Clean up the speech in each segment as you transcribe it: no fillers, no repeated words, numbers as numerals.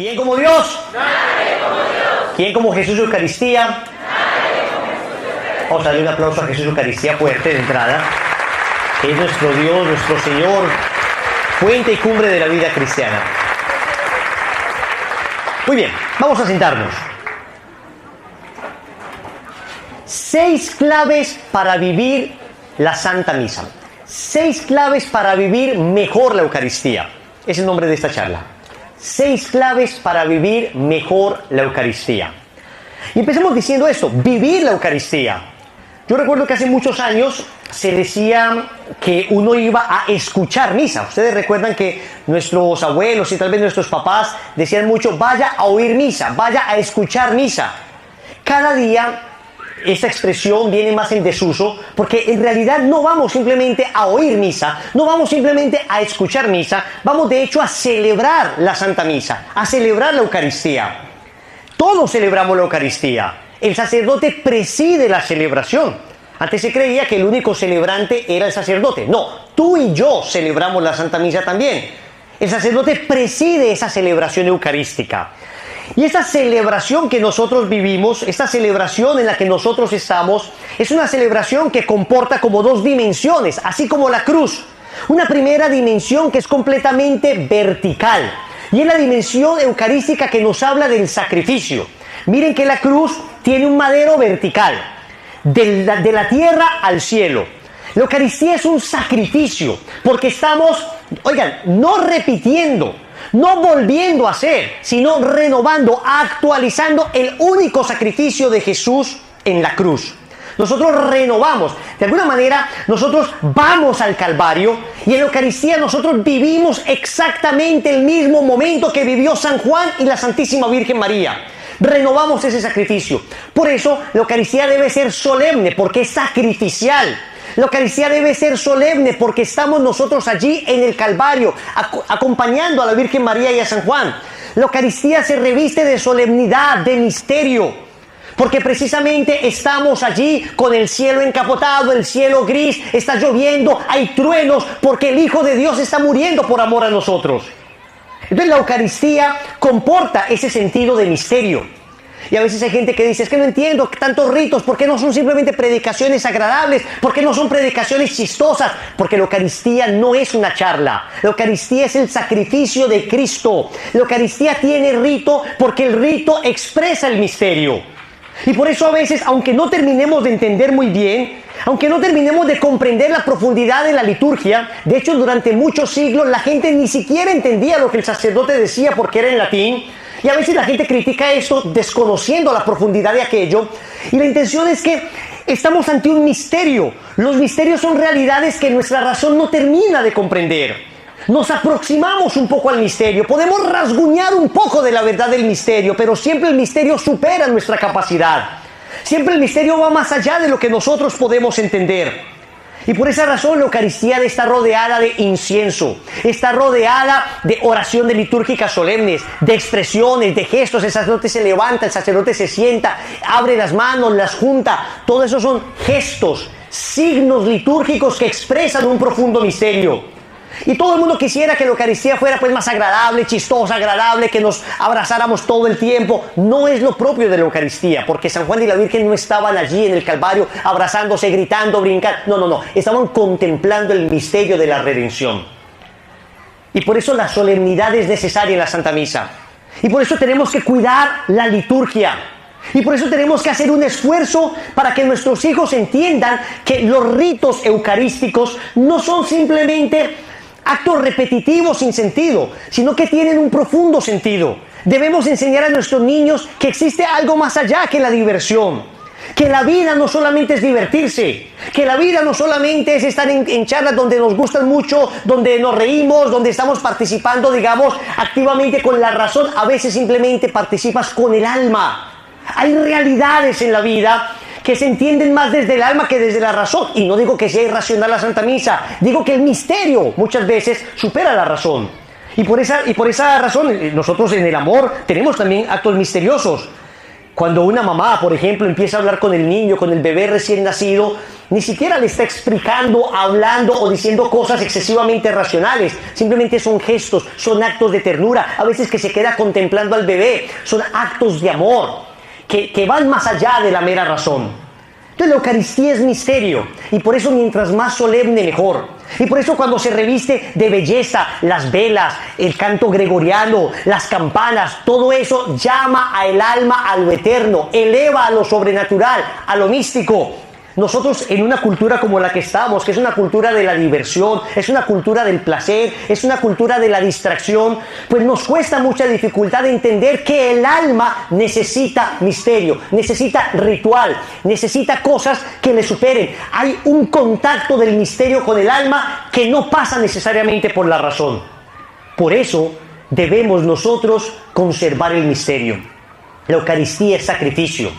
¿Quién como Dios? Nadie como Dios. ¿Quién como Jesús Eucaristía? Nadie como Jesús Eucaristía. Vamos a darle un aplauso a Jesús Eucaristía fuerte de entrada, que es nuestro Dios, nuestro Señor, fuente y cumbre de la vida cristiana. Muy bien, vamos a sentarnos. 6 claves para vivir la Santa Misa. 6 claves para vivir mejor la Eucaristía. Es el nombre de esta charla. 6 claves para vivir mejor la Eucaristía. Y empecemos diciendo esto, vivir la Eucaristía. Yo recuerdo que hace muchos años se decía que uno iba a escuchar misa. Ustedes recuerdan que nuestros abuelos y tal vez nuestros papás decían mucho, vaya a oír misa, vaya a escuchar misa. Cada día esta expresión viene más en desuso porque en realidad no vamos simplemente a oír misa, no vamos simplemente a escuchar misa, vamos de hecho a celebrar la Santa Misa, a celebrar la Eucaristía. Todos celebramos la Eucaristía. El sacerdote preside la celebración. Antes se creía que el único celebrante era el sacerdote. No, tú y yo celebramos la Santa Misa también. El sacerdote preside esa celebración eucarística. Y esta celebración que nosotros vivimos, esta celebración en la que nosotros estamos, es una celebración que comporta como 2 dimensiones, así como la cruz. Una primera dimensión que es completamente vertical, y es la dimensión eucarística que nos habla del sacrificio. Miren que la cruz tiene un madero vertical, de la tierra al cielo. La Eucaristía es un sacrificio, porque estamos, no repitiendo, no volviendo a hacer, sino renovando, actualizando el único sacrificio de Jesús en la cruz. Nosotros renovamos, de alguna manera nosotros vamos al Calvario y en la Eucaristía nosotros vivimos exactamente el mismo momento que vivió San Juan y la Santísima Virgen María. Renovamos ese sacrificio. Por eso la Eucaristía debe ser solemne, porque es sacrificial. La Eucaristía debe ser solemne porque estamos nosotros allí en el Calvario, acompañando a la Virgen María y a San Juan. La Eucaristía se reviste de solemnidad, de misterio, porque precisamente estamos allí con el cielo encapotado, el cielo gris, está lloviendo, hay truenos, porque el Hijo de Dios está muriendo por amor a nosotros. Entonces la Eucaristía comporta ese sentido de misterio. Y a veces hay gente que dice, es que no entiendo tantos ritos, ¿por qué no son simplemente predicaciones agradables? ¿Por qué no son predicaciones chistosas? Porque la Eucaristía no es una charla. La Eucaristía es el sacrificio de Cristo. La Eucaristía tiene rito porque el rito expresa el misterio. Y por eso a veces, aunque no terminemos de entender muy bien, aunque no terminemos de comprender la profundidad de la liturgia, de hecho durante muchos siglos la gente ni siquiera entendía lo que el sacerdote decía porque era en latín, y a veces la gente critica esto desconociendo la profundidad de aquello, y la intención es que estamos ante un misterio. Los misterios son realidades que nuestra razón no termina de comprender. Nos aproximamos un poco al misterio, podemos rasguñar un poco de la verdad del misterio, pero siempre el misterio supera nuestra capacidad. Siempre el misterio va más allá de lo que nosotros podemos entender. Y por esa razón la Eucaristía está rodeada de incienso, está rodeada de oración de litúrgicas solemnes, de expresiones, de gestos. El sacerdote se levanta, el sacerdote se sienta, abre las manos, las junta. Todo eso son gestos, signos litúrgicos que expresan un profundo misterio. Y todo el mundo quisiera que la Eucaristía fuera pues más agradable, chistosa, agradable, que nos abrazáramos todo el tiempo. No es lo propio de la Eucaristía, porque San Juan y la Virgen no estaban allí en el Calvario abrazándose, gritando, brincando. No. Estaban contemplando el misterio de la redención. Y por eso la solemnidad es necesaria en la Santa Misa. Y por eso tenemos que cuidar la liturgia. Y por eso tenemos que hacer un esfuerzo para que nuestros hijos entiendan que los ritos eucarísticos no son simplemente actos repetitivos sin sentido, sino que tienen un profundo sentido. Debemos enseñar a nuestros niños que existe algo más allá que la diversión, que la vida no solamente es divertirse, que la vida no solamente es estar en charlas donde nos gustan mucho, donde nos reímos, donde estamos participando, digamos, activamente con la razón. A veces simplemente participas con el alma. Hay realidades en la vida que se entienden más desde el alma que desde la razón. Y no digo que sea irracional la Santa Misa, digo que el misterio muchas veces supera la razón. Y por esa razón nosotros en el amor tenemos también actos misteriosos. cuando una mamá, por ejemplo, empieza a hablar con el niño, con el bebé recién nacido, ni siquiera le está explicando, hablando o diciendo cosas excesivamente racionales. Simplemente son gestos, son actos de ternura. A veces que se queda contemplando al bebé. Son actos de amor que van más allá de la mera razón. Entonces la Eucaristía es misterio y por eso mientras más solemne mejor. Y por eso cuando se reviste de belleza las velas, el canto gregoriano, las campanas, todo eso llama al alma a lo eterno, eleva a lo sobrenatural, a lo místico. Nosotros en una cultura como la que estamos, que es una cultura de la diversión, es una cultura del placer, es una cultura de la distracción, pues nos cuesta mucha dificultad entender que el alma necesita misterio, necesita ritual, necesita cosas que le superen. Hay un contacto del misterio con el alma que no pasa necesariamente por la razón. Por eso debemos nosotros conservar el misterio. La Eucaristía es sacrificio.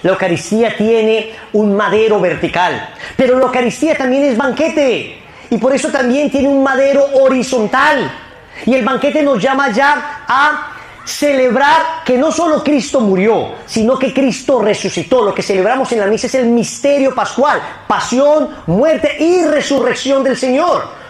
La Eucaristía tiene un madero vertical, pero la Eucaristía también es banquete y por eso también tiene un madero horizontal. Y el banquete nos llama ya a celebrar que no solo Cristo murió, sino que Cristo resucitó. Lo que celebramos en la misa es el misterio pascual, pasión, muerte y resurrección del Señor.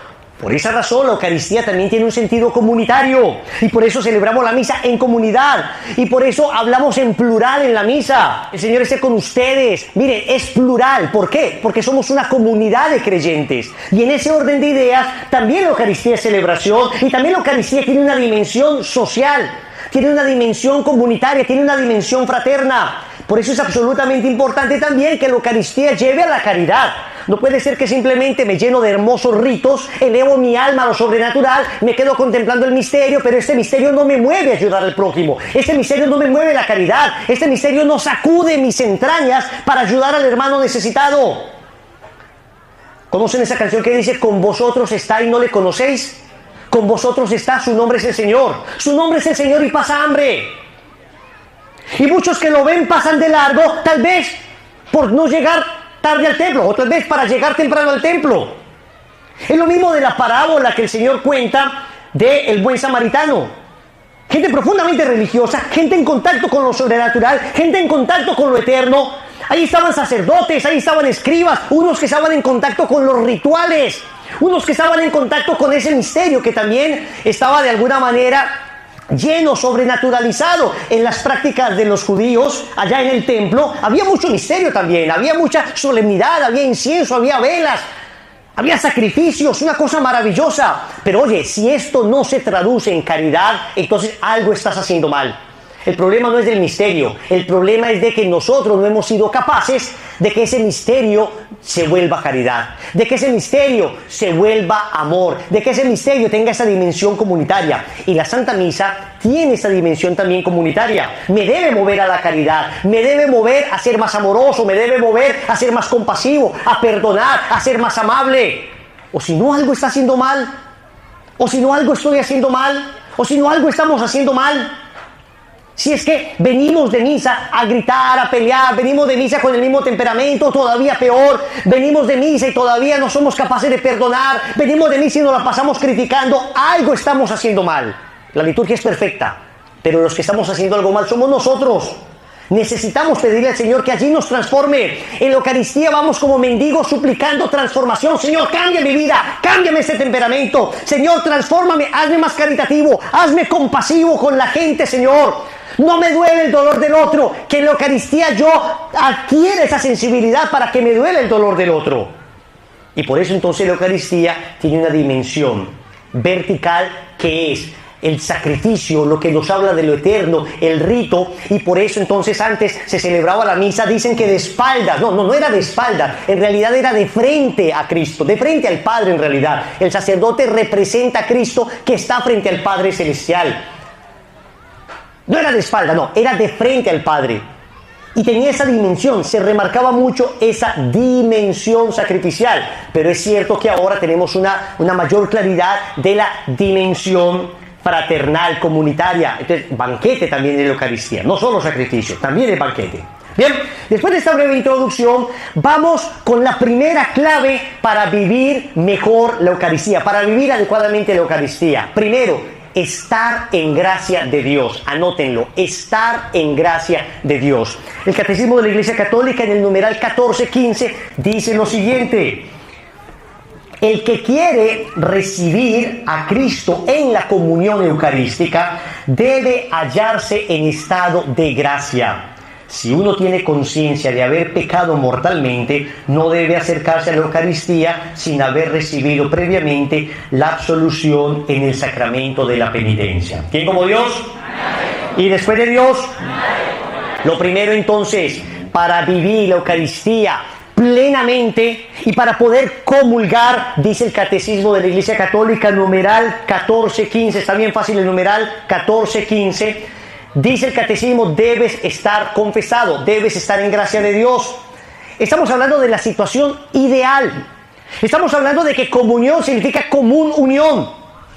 Por esa razón la Eucaristía también tiene un sentido comunitario y por eso celebramos la misa en comunidad y por eso hablamos en plural en la misa. El Señor esté con ustedes. Miren, es plural. ¿Por qué? Porque somos una comunidad de creyentes y en ese orden de ideas también la Eucaristía es celebración y también la Eucaristía tiene una dimensión social, tiene una dimensión comunitaria, tiene una dimensión fraterna. Por eso es absolutamente importante también que la Eucaristía lleve a la caridad. No puede ser que simplemente me lleno de hermosos ritos, elevo mi alma a lo sobrenatural, me quedo contemplando el misterio, pero este misterio no me mueve a ayudar al prójimo. Este misterio no me mueve a la caridad. Este misterio no sacude mis entrañas para ayudar al hermano necesitado. ¿Conocen esa canción que dice: con vosotros está y no le conocéis? Con vosotros está, su nombre es el Señor. Su nombre es el Señor y pasa hambre. Y muchos que lo ven pasan de largo, tal vez por no llegar tarde al templo, o tal vez para llegar temprano al templo. Es lo mismo de la parábola que el Señor cuenta del buen samaritano. Gente profundamente religiosa, gente en contacto con lo sobrenatural, gente en contacto con lo eterno. Ahí estaban sacerdotes, ahí estaban escribas, unos que estaban en contacto con los rituales, unos que estaban en contacto con ese misterio que también estaba de alguna manera lleno, sobrenaturalizado en las prácticas de los judíos. Allá en el templo había mucho misterio también, había mucha solemnidad, había incienso, había velas, había sacrificios, una cosa maravillosa. Pero oye, si esto no se traduce en caridad, entonces algo estás haciendo mal. El problema no es del misterio, el problema es de que nosotros no hemos sido capaces de que ese misterio se vuelva caridad, de que ese misterio se vuelva amor, de que ese misterio tenga esa dimensión comunitaria. Y la Santa Misa tiene esa dimensión también comunitaria. Me debe mover a la caridad, me debe mover a ser más amoroso, me debe mover a ser más compasivo, a perdonar, a ser más amable. O si no, algo está haciendo mal, o si no, algo estoy haciendo mal, o si no, algo estamos haciendo mal. Si es que venimos de misa a gritar, a pelear, venimos de misa con el mismo temperamento, todavía peor, venimos de misa y todavía no somos capaces de perdonar, venimos de misa y nos la pasamos criticando, algo estamos haciendo mal. La liturgia es perfecta, pero los que estamos haciendo algo mal somos nosotros. Necesitamos pedirle al Señor que allí nos transforme. En la Eucaristía vamos como mendigos suplicando transformación. Señor, cambia mi vida, cámbiame este temperamento. Señor, transfórmame, hazme más caritativo, hazme compasivo con la gente, Señor. No me duele el dolor del otro, que en la Eucaristía yo adquiera esa sensibilidad para que me duele el dolor del otro. Y por eso entonces la Eucaristía tiene una dimensión vertical que es el sacrificio, lo que nos habla de lo eterno, el rito, y por eso entonces antes se celebraba la misa, dicen que de espaldas, no era de espaldas, en realidad era de frente a Cristo, de frente al Padre en realidad. El sacerdote representa a Cristo que está frente al Padre Celestial. No era de espalda, no, era de frente al Padre. Y tenía esa dimensión, se remarcaba mucho esa dimensión sacrificial. Pero es cierto que ahora tenemos una mayor claridad de la dimensión fraternal, comunitaria. Entonces, banquete también de la Eucaristía, no solo sacrificio, también es banquete. Bien, después de esta breve introducción, vamos con la primera clave para vivir mejor la Eucaristía, para vivir adecuadamente la Eucaristía. Primero, estar en gracia de Dios. Anótenlo, estar en gracia de Dios. El Catecismo de la Iglesia Católica en el numeral 1415 dice lo siguiente: el que quiere recibir a Cristo en la comunión eucarística debe hallarse en estado de gracia. Si uno tiene conciencia de haber pecado mortalmente, no debe acercarse a la Eucaristía sin haber recibido previamente la absolución en el sacramento de la penitencia. ¿Quién como Dios? Nadie. ¿Y después de Dios? Nadie. Lo primero entonces, para vivir la Eucaristía plenamente y para poder comulgar, dice el Catecismo de la Iglesia Católica, numeral 1415, está bien fácil el numeral 1415, dice el Catecismo, debes estar confesado, debes estar en gracia de Dios. Estamos hablando de la situación ideal. Estamos hablando de que comunión significa común unión.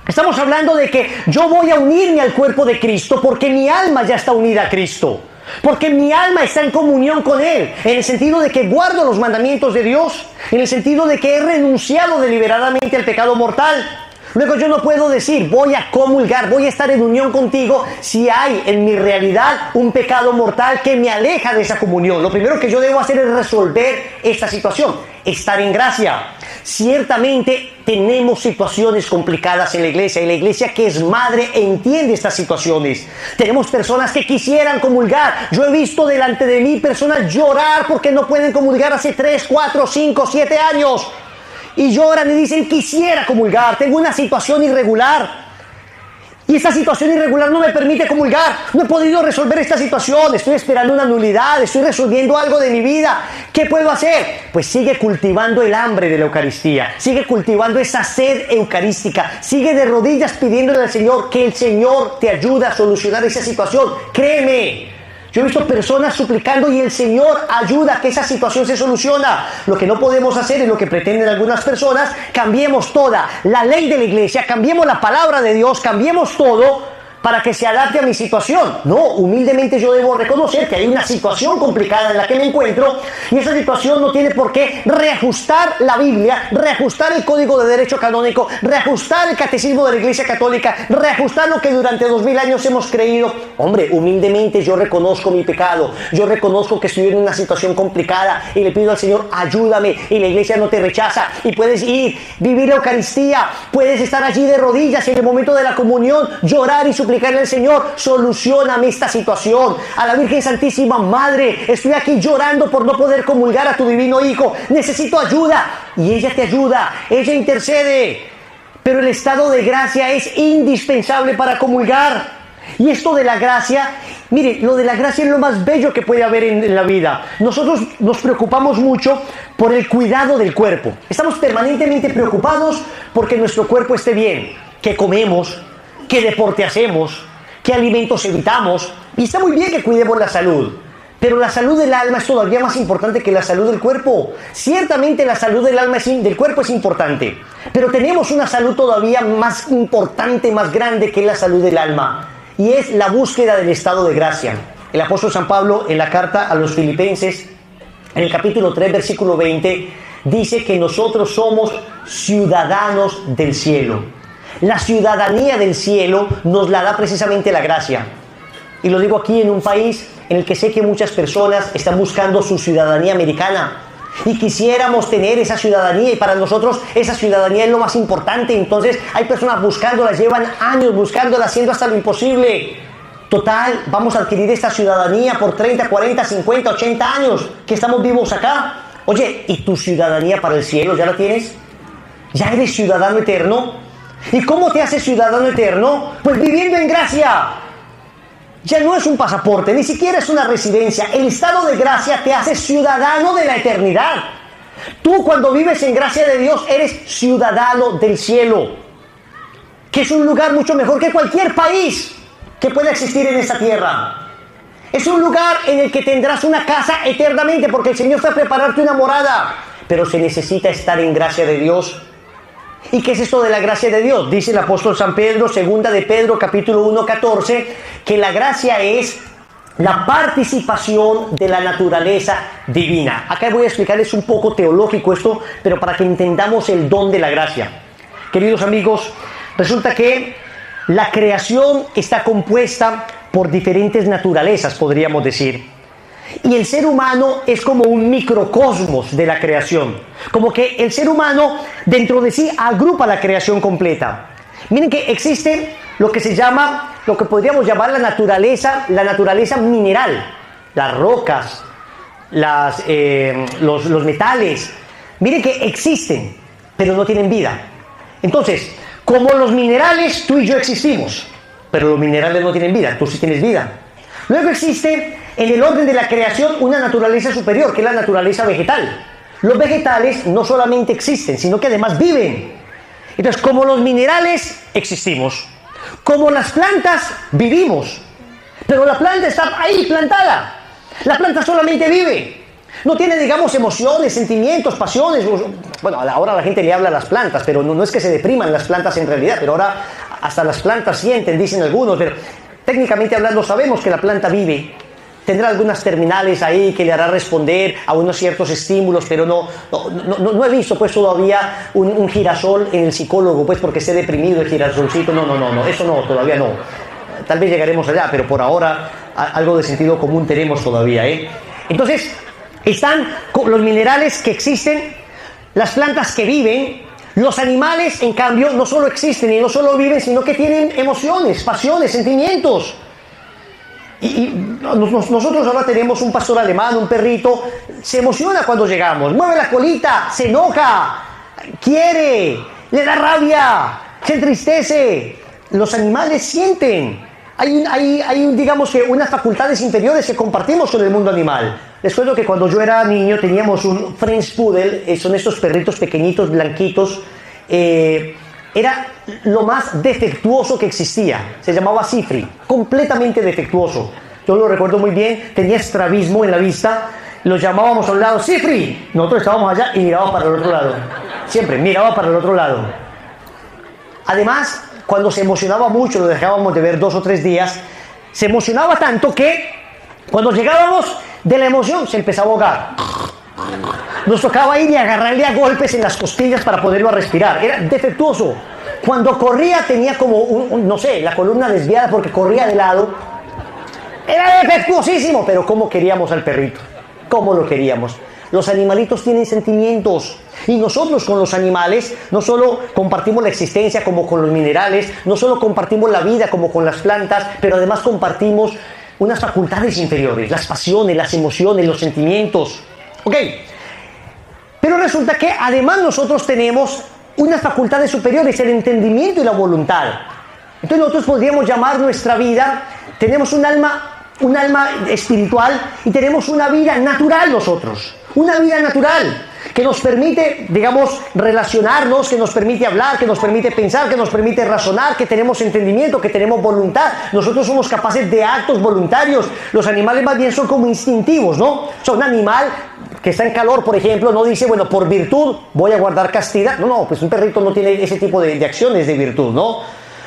Estamos hablando de que yo voy a unirme al cuerpo de Cristo porque mi alma ya está unida a Cristo. Porque mi alma está en comunión con Él, en el sentido de que guardo los mandamientos de Dios, en el sentido de que he renunciado deliberadamente al pecado mortal. Luego yo no puedo decir, voy a comulgar, voy a estar en unión contigo, si hay en mi realidad un pecado mortal que me aleja de esa comunión. Lo primero que yo debo hacer es resolver esta situación, estar en gracia. Ciertamente tenemos situaciones complicadas en la iglesia, y la iglesia, que es madre, entiende estas situaciones. Tenemos personas que quisieran comulgar. Yo he visto delante de mí personas llorar porque no pueden comulgar hace 3, 4, 5, 7 años. Y lloran y dicen, quisiera comulgar, tengo una situación irregular. Y esta situación irregular no me permite comulgar. No he podido resolver esta situación. Estoy esperando una nulidad, estoy resolviendo algo de mi vida. ¿Qué puedo hacer? Pues sigue cultivando el hambre de la Eucaristía. Sigue cultivando esa sed eucarística. Sigue de rodillas pidiéndole al Señor que el Señor te ayude a solucionar esa situación. Créeme. Yo he visto personas suplicando y el Señor ayuda a que esa situación se soluciona. Lo que no podemos hacer es lo que pretenden algunas personas: cambiemos toda la ley de la iglesia, cambiemos la palabra de Dios, cambiemos todo para que se adapte a mi situación. No, humildemente yo debo reconocer que hay una situación complicada en la que me encuentro, y esa situación no tiene por qué reajustar la Biblia, reajustar el Código de Derecho Canónico, reajustar el Catecismo de la Iglesia Católica, reajustar lo que durante 2000 años hemos creído. Hombre, humildemente yo reconozco mi pecado, yo reconozco que estoy en una situación complicada y le pido al Señor, ayúdame, y la iglesia no te rechaza, y puedes ir, vivir la Eucaristía, puedes estar allí de rodillas en el momento de la comunión, llorar y suplicarle al Señor, solucioname esta situación. A la Virgen Santísima Madre, estoy aquí llorando por no poder comulgar a tu divino Hijo, necesito ayuda, y ella te ayuda, ella intercede. Pero el estado de gracia es indispensable para comulgar. Y esto de la gracia, mire, lo de la gracia es lo más bello que puede haber en la vida. Nosotros nos preocupamos mucho por el cuidado del cuerpo. Estamos permanentemente preocupados porque nuestro cuerpo esté bien. ¿Qué comemos? ¿Qué deporte hacemos? ¿Qué alimentos evitamos? Y está muy bien que cuidemos la salud, pero la salud del alma es todavía más importante que la salud del cuerpo. Ciertamente la salud del alma del cuerpo es importante, pero tenemos una salud todavía más importante, más grande, que la salud del alma, y es la búsqueda del estado de gracia. El apóstol San Pablo, en la carta a los Filipenses, en el capítulo 3, versículo 20, dice que nosotros somos ciudadanos del cielo. La ciudadanía del cielo nos la da precisamente la gracia. Y lo digo aquí en un país en el que sé que muchas personas están buscando su ciudadanía americana. Y quisiéramos tener esa ciudadanía, y para nosotros esa ciudadanía es lo más importante. Entonces hay personas buscándola, llevan años buscándola, haciendo hasta lo imposible. Total, vamos a adquirir esta ciudadanía por 30, 40, 50, 80 años que estamos vivos acá. Oye, ¿y tu ciudadanía para el cielo ya la tienes? ¿Ya eres ciudadano eterno? ¿Y cómo te haces ciudadano eterno? Pues viviendo en gracia. Ya no es un pasaporte, ni siquiera es una residencia. El estado de gracia te hace ciudadano de la eternidad. Tú, cuando vives en gracia de Dios, eres ciudadano del cielo, que es un lugar mucho mejor que cualquier país que pueda existir en esta tierra. Es un lugar en el que tendrás una casa eternamente, porque el Señor fue a prepararte una morada. Pero se necesita estar en gracia de Dios. ¿Y qué es esto de la gracia de Dios? Dice el apóstol San Pedro, segunda de Pedro, capítulo 1, 14, que la gracia es la participación de la naturaleza divina. Acá voy a explicarles un poco teológico esto, pero para que entendamos el don de la gracia. Queridos amigos, resulta que La creación está compuesta por diferentes naturalezas, podríamos decir. Y el ser humano es como un microcosmos de la creación. Como que el ser humano dentro de sí agrupa la creación completa. Miren que existe lo que se llama, lo que podríamos llamar la naturaleza mineral. Las rocas, los metales. Miren que existen, pero no tienen vida. Entonces, como los minerales, tú y yo existimos, pero los minerales no tienen vida, tú sí tienes vida. Luego existe en el orden de la creación una naturaleza superior, que es la naturaleza vegetal. Los vegetales no solamente existen, sino que además viven. Entonces, como los minerales, existimos. Como las plantas, vivimos. Pero la planta está ahí plantada. La planta solamente vive. No tiene, digamos, emociones, sentimientos, pasiones. Bueno, ahora la gente le habla a las plantas, pero no es que se depriman las plantas en realidad, pero ahora hasta las plantas sienten, dicen algunos, pero técnicamente hablando sabemos que la planta vive. Tendrá algunas terminales ahí que le hará responder a unos ciertos estímulos, pero no he visto pues todavía un girasol en el psicólogo, pues porque esté deprimido el girasolcito. No, eso no, todavía no. Tal vez llegaremos allá, pero por ahora algo de sentido común tenemos todavía, ¿eh? Entonces, están los minerales que existen, las plantas que viven, los animales, en cambio, no solo existen y no solo viven, sino que tienen emociones, pasiones, sentimientos. Y nosotros ahora tenemos un pastor alemán, un perrito, se emociona cuando llegamos, mueve la colita, se enoja, quiere, le da rabia, se entristece. Los animales sienten. Hay digamos que unas facultades inferiores que compartimos con el mundo animal. Les cuento que cuando yo era niño teníamos un French Poodle, son estos perritos pequeñitos, blanquitos. Era lo más defectuoso que existía. Se llamaba Cifri, completamente defectuoso. Yo lo recuerdo muy bien, tenía estrabismo en la vista. Lo llamábamos a un lado, Cifri. Nosotros estábamos allá y miraba para el otro lado. Siempre miraba para el otro lado. Además, cuando se emocionaba mucho, lo dejábamos de ver 2 o 3 días, se emocionaba tanto que cuando llegábamos de la emoción se empezaba a ahogar. Nos tocaba ir y agarrarle a golpes en las costillas para poderlo respirar. Era defectuoso. Cuando corría tenía como no sé, la columna desviada porque corría de lado. Era defectuosísimo, pero ¿cómo queríamos al perrito? ¿Cómo lo queríamos? Los animalitos tienen sentimientos y nosotros con los animales no solo compartimos la existencia como con los minerales, no solo compartimos la vida como con las plantas, pero además compartimos unas facultades inferiores, las pasiones, las emociones, los sentimientos. ¿Ok? Pero resulta que además nosotros tenemos unas facultades superiores, el entendimiento y la voluntad. Entonces nosotros podríamos llamar nuestra vida, tenemos un alma espiritual y tenemos una vida natural nosotros. Una vida natural que nos permite, digamos, relacionarnos, que nos permite hablar, que nos permite pensar, que nos permite razonar, que tenemos entendimiento, que tenemos voluntad. Nosotros somos capaces de actos voluntarios. Los animales más bien son como instintivos, ¿no? O sea, un animal que está en calor, por ejemplo, no dice, bueno, por virtud voy a guardar castidad. No, pues un perrito no tiene ese tipo de acciones de virtud, ¿no?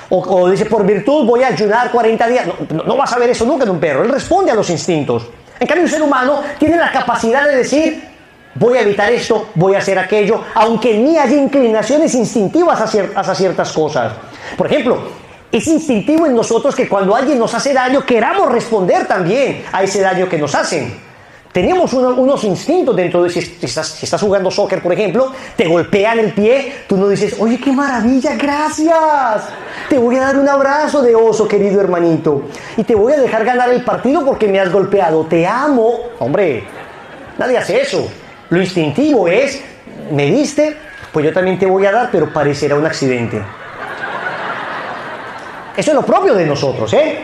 O dice, por virtud voy a ayunar 40 días. No vas a ver eso nunca en un perro. Él responde a los instintos. En cambio, un ser humano tiene la capacidad de decir, voy a evitar esto, voy a hacer aquello, aunque en mí haya inclinaciones instintivas hacia ciertas cosas. Por ejemplo, es instintivo en nosotros que cuando alguien nos hace daño, queramos responder también a ese daño que nos hacen. Tenemos unos instintos dentro de si estás jugando soccer, por ejemplo, te golpean el pie, tú no dices, oye, qué maravilla, gracias, te voy a dar un abrazo de oso, querido hermanito, y te voy a dejar ganar el partido porque me has golpeado, te amo. Hombre, nadie hace eso. Lo instintivo es, me diste, pues yo también te voy a dar, pero parecerá un accidente. Eso es lo propio de nosotros, ¿eh?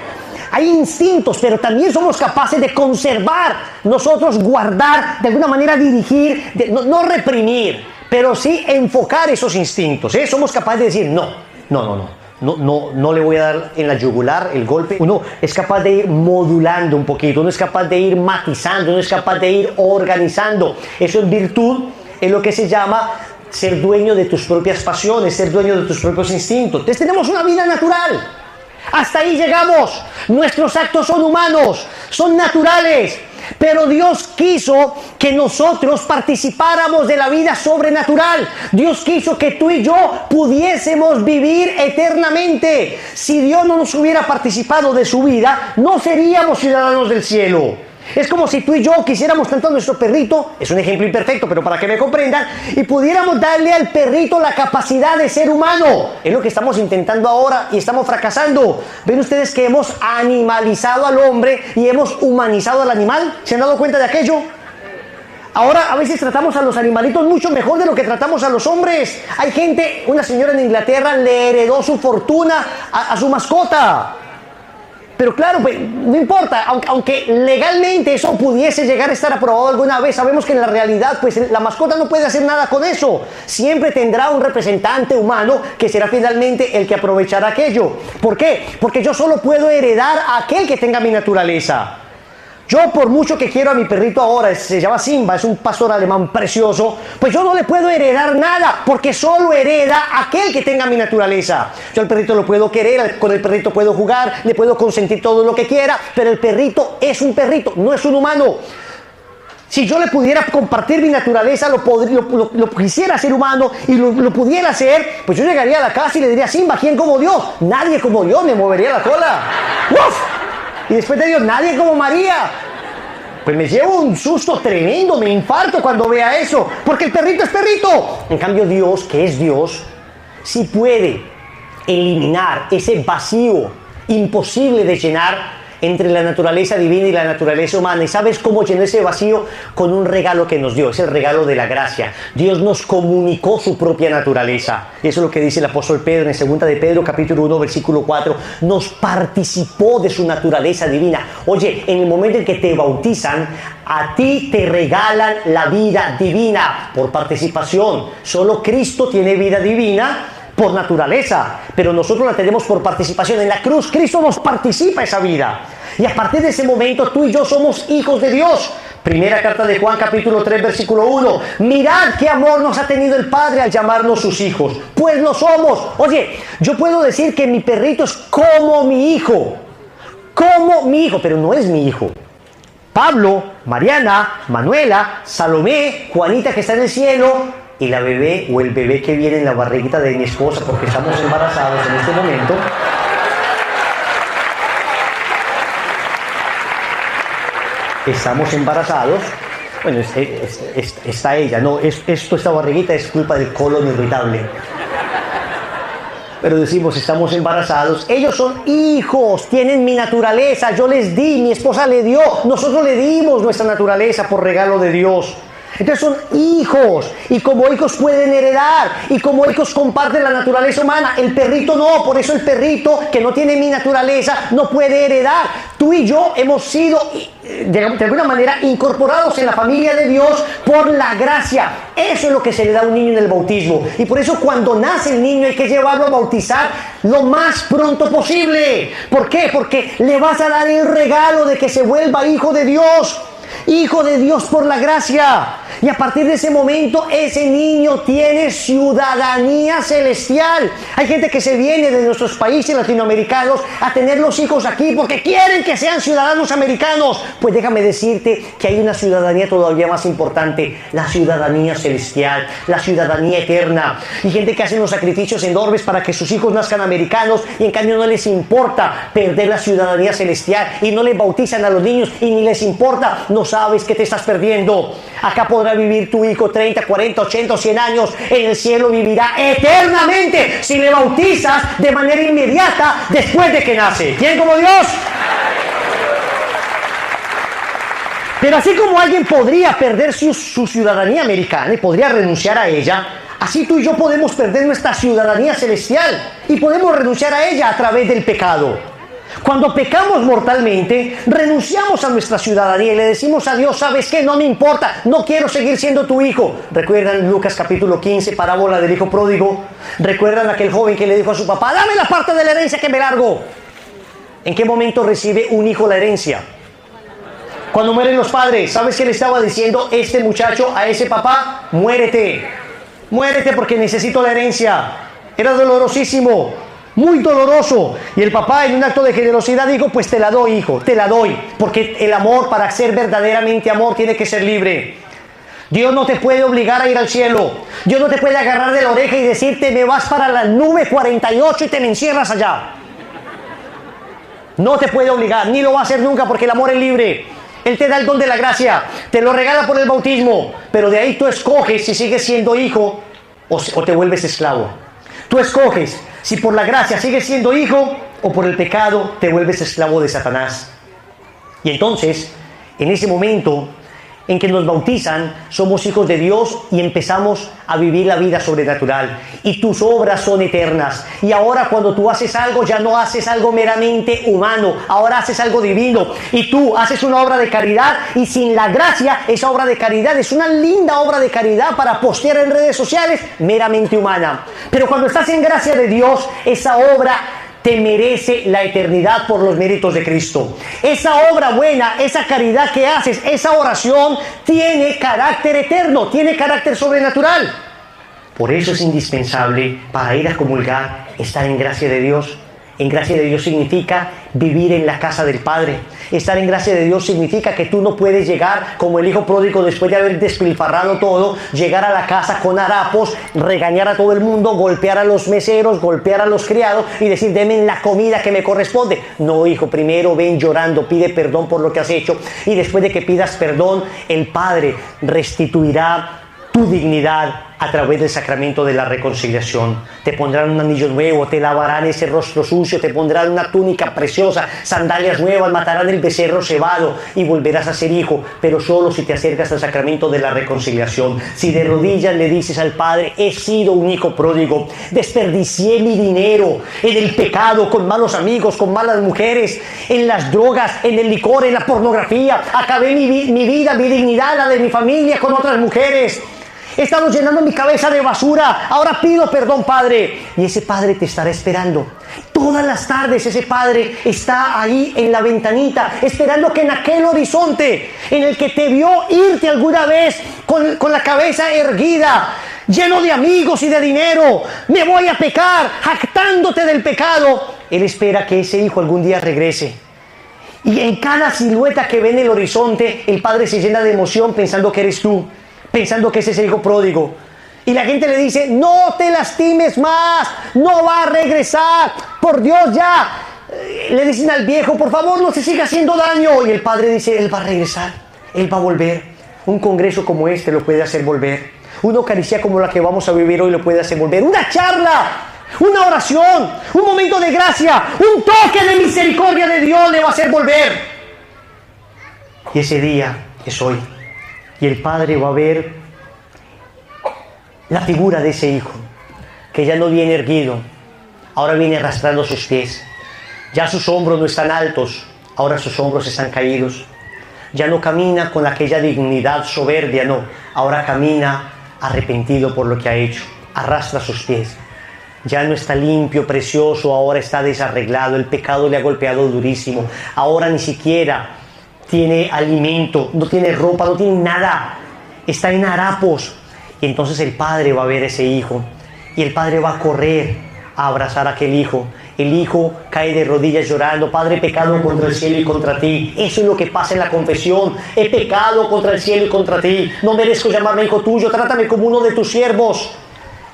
Hay instintos, pero también somos capaces de conservar, nosotros guardar, de alguna manera dirigir, no reprimir, pero sí enfocar esos instintos, ¿eh? Somos capaces de decir, no le voy a dar en la yugular el golpe. Uno es capaz de ir modulando un poquito, uno es capaz de ir matizando, uno es capaz de ir organizando. Eso en virtud es lo que se llama ser dueño de tus propias pasiones, ser dueño de tus propios instintos. Entonces tenemos una vida natural. Hasta ahí llegamos. Nuestros actos son humanos, son naturales. Pero Dios quiso que nosotros participáramos de la vida sobrenatural. Dios quiso que tú y yo pudiésemos vivir eternamente. Si Dios no nos hubiera participado de su vida, no seríamos ciudadanos del cielo. Es como si tú y yo quisiéramos tanto a nuestro perrito, es un ejemplo imperfecto, pero para que me comprendan, y pudiéramos darle al perrito la capacidad de ser humano. Es lo que estamos intentando ahora y estamos fracasando. ¿Ven ustedes que hemos animalizado al hombre y hemos humanizado al animal? ¿Se han dado cuenta de aquello? Ahora a veces tratamos a los animalitos mucho mejor de lo que tratamos a los hombres. Hay gente, una señora en Inglaterra le heredó su fortuna a su mascota. Pero claro, pues, no importa, aunque legalmente eso pudiese llegar a estar aprobado alguna vez, sabemos que en la realidad pues la mascota no puede hacer nada con eso. Siempre tendrá un representante humano que será finalmente el que aprovechará aquello. ¿Por qué? Porque yo solo puedo heredar a aquel que tenga mi naturaleza. Yo, por mucho que quiero a mi perrito ahora, se llama Simba, es un pastor alemán precioso, pues yo no le puedo heredar nada, porque solo hereda aquel que tenga mi naturaleza. Yo al perrito lo puedo querer, con el perrito puedo jugar, le puedo consentir todo lo que quiera, pero el perrito es un perrito, no es un humano. Si yo le pudiera compartir mi naturaleza, lo quisiera ser humano y lo pudiera hacer, pues yo llegaría a la casa y le diría: Simba, ¿quién como Dios? Nadie como Dios, me movería la cola. ¡Uf! Y después de Dios, nadie como María. Pues me llevo un susto tremendo, me infarto cuando vea eso, porque el perrito es perrito. En cambio Dios, que es Dios, sí puede eliminar ese vacío imposible de llenar entre la naturaleza divina y la naturaleza humana. ¿Y sabes cómo llenó ese vacío? Con un regalo que nos dio, es el regalo de la gracia. Dios nos comunicó su propia naturaleza. Y eso es lo que dice el apóstol Pedro en 2 de Pedro, capítulo 1, versículo 4. Nos participó de su naturaleza divina. Oye, en el momento en que te bautizan, a ti te regalan la vida divina por participación. Solo Cristo tiene vida divina por naturaleza, pero nosotros la tenemos por participación. En la cruz Cristo nos participa esa vida, y a partir de ese momento tú y yo somos hijos de Dios. Primera carta de Juan, capítulo 3, versículo 1. Mirad qué amor nos ha tenido el Padre al llamarnos sus hijos, pues lo somos. Oye, yo puedo decir que mi perrito es como mi hijo, pero no es mi hijo. Pablo, Mariana, Manuela, Salomé, Juanita que está en el cielo, y la bebé o el bebé que viene en la barriguita de mi esposa, porque estamos embarazados en este momento, estamos embarazados. Bueno, está ella, no, esta barriguita es culpa del colon irritable. Pero decimos, estamos embarazados. Ellos son hijos, tienen mi naturaleza, yo les di, mi esposa le dio, nosotros le dimos nuestra naturaleza por regalo de Dios. Entonces son hijos, y como hijos pueden heredar, y como hijos comparten la naturaleza humana. El perrito no, por eso el perrito que no tiene mi naturaleza no puede heredar. Tú y yo hemos sido de alguna manera incorporados en la familia de Dios por la gracia. Eso es lo que se le da a un niño en el bautismo, y por eso cuando nace el niño hay que llevarlo a bautizar lo más pronto posible. ¿Por qué? Porque le vas a dar el regalo de que se vuelva hijo de Dios. Hijo de Dios por la gracia. Y a partir de ese momento ese niño tiene ciudadanía celestial. Hay gente que se viene de nuestros países latinoamericanos a tener los hijos aquí porque quieren que sean ciudadanos americanos. Pues déjame decirte que hay una ciudadanía todavía más importante: la ciudadanía celestial, la ciudadanía eterna. Y gente que hace unos sacrificios enormes para que sus hijos nazcan americanos, y en cambio no les importa perder la ciudadanía celestial, y no les bautizan a los niños y ni les importa. No sabes que te estás perdiendo. Acá podrá vivir tu hijo 30, 40, 80 o 100 años. En el cielo vivirá eternamente si le bautizas de manera inmediata después de que nace. ¿Quién como Dios? Pero así como alguien podría perder su ciudadanía americana y podría renunciar a ella, así tú y yo podemos perder nuestra ciudadanía celestial y podemos renunciar a ella a través del pecado. Cuando pecamos mortalmente, renunciamos a nuestra ciudadanía y le decimos a Dios: ¿sabes qué? No me importa, no quiero seguir siendo tu hijo. ¿Recuerdan Lucas capítulo 15, parábola del hijo pródigo? ¿Recuerdan aquel joven que le dijo a su papá: dame la parte de la herencia que me largo? ¿En qué momento recibe un hijo la herencia? Cuando mueren los padres. ¿Sabes qué le estaba diciendo este muchacho a ese papá? Muérete, muérete porque necesito la herencia. Era dolorosísimo. muy doloroso. Y el papá, en un acto de generosidad, dijo, pues te la doy, hijo, te la doy. Porque el amor, para ser verdaderamente amor, tiene que ser libre. Dios no te puede obligar a ir al cielo. Dios no te puede agarrar de la oreja y decirte, me vas para la nube 48 y te me encierras allá. No te puede obligar, ni lo va a hacer nunca, porque el amor es libre. Él te da el don de la gracia, te lo regala por el bautismo, pero de ahí tú escoges si sigues siendo hijo o te vuelves esclavo. Tú escoges si por la gracia sigues siendo hijo o por el pecado te vuelves esclavo de Satanás. Y entonces, en ese momento en que nos bautizan, somos hijos de Dios y empezamos a vivir la vida sobrenatural. Y tus obras son eternas. Y ahora cuando tú haces algo, ya no haces algo meramente humano, ahora haces algo divino. Y tú haces una obra de caridad y sin la gracia, esa obra de caridad es una linda obra de caridad para postear en redes sociales, meramente humana. Pero cuando estás en gracia de Dios, esa obra te merece la eternidad por los méritos de Cristo. Esa obra buena, esa caridad que haces, esa oración tiene carácter eterno, tiene carácter sobrenatural. Por eso es indispensable para ir a comulgar estar en gracia de Dios. En gracia de Dios significa vivir en la casa del Padre. Estar en gracia de Dios significa que tú no puedes llegar como el hijo pródigo después de haber despilfarrado todo, llegar a la casa con harapos, regañar a todo el mundo, golpear a los meseros, golpear a los criados y decir, denme la comida que me corresponde. No, hijo, primero ven llorando, pide perdón por lo que has hecho y después de que pidas perdón, el Padre restituirá tu dignidad a través del sacramento de la reconciliación. Te pondrán un anillo nuevo, te lavarán ese rostro sucio, te pondrán una túnica preciosa, sandalias nuevas, matarán el becerro cebado y volverás a ser hijo, pero solo si te acercas al sacramento de la reconciliación. Si de rodillas le dices al Padre, he sido un hijo pródigo, desperdicié mi dinero en el pecado, con malos amigos, con malas mujeres, en las drogas, en el licor, en la pornografía, acabé mi vida, mi dignidad, la de mi familia con otras mujeres. He estado llenando mi cabeza de basura. Ahora pido perdón, Padre. Y ese Padre te estará esperando. Todas las tardes ese Padre está ahí en la ventanita, esperando que en aquel horizonte en el que te vio irte alguna vez con la cabeza erguida, lleno de amigos y de dinero, me voy a pecar, jactándote del pecado, Él espera que ese hijo algún día regrese. Y en cada silueta que ve en el horizonte, el Padre se llena de emoción pensando que eres tú, pensando que ese es el hijo pródigo. Y la gente le dice, no te lastimes más, no va a regresar, por Dios ya. Le dicen al viejo, por favor no se siga haciendo daño. Y el Padre dice, Él va a regresar, Él va a volver. Un congreso como este lo puede hacer volver. Una Eucaristía como la que vamos a vivir hoy lo puede hacer volver. Una charla, una oración, un momento de gracia, un toque de misericordia de Dios le va a hacer volver. Y ese día es hoy. Y el Padre va a ver la figura de ese hijo, que ya no viene erguido, ahora viene arrastrando sus pies. Ya sus hombros no están altos, ahora sus hombros están caídos. Ya no camina con aquella dignidad soberbia, no, ahora camina arrepentido por lo que ha hecho, arrastra sus pies. Ya no está limpio, precioso, ahora está desarreglado, el pecado le ha golpeado durísimo, ahora ni siquiera tiene alimento, no tiene ropa, no tiene nada, está en harapos. Y entonces el Padre va a ver a ese hijo y el Padre va a correr a abrazar a aquel hijo. El hijo cae de rodillas llorando, Padre, he pecado contra el cielo y contra ti. Eso es lo que pasa en la confesión, he pecado contra el cielo y contra ti, no merezco llamarme hijo tuyo, trátame como uno de tus siervos.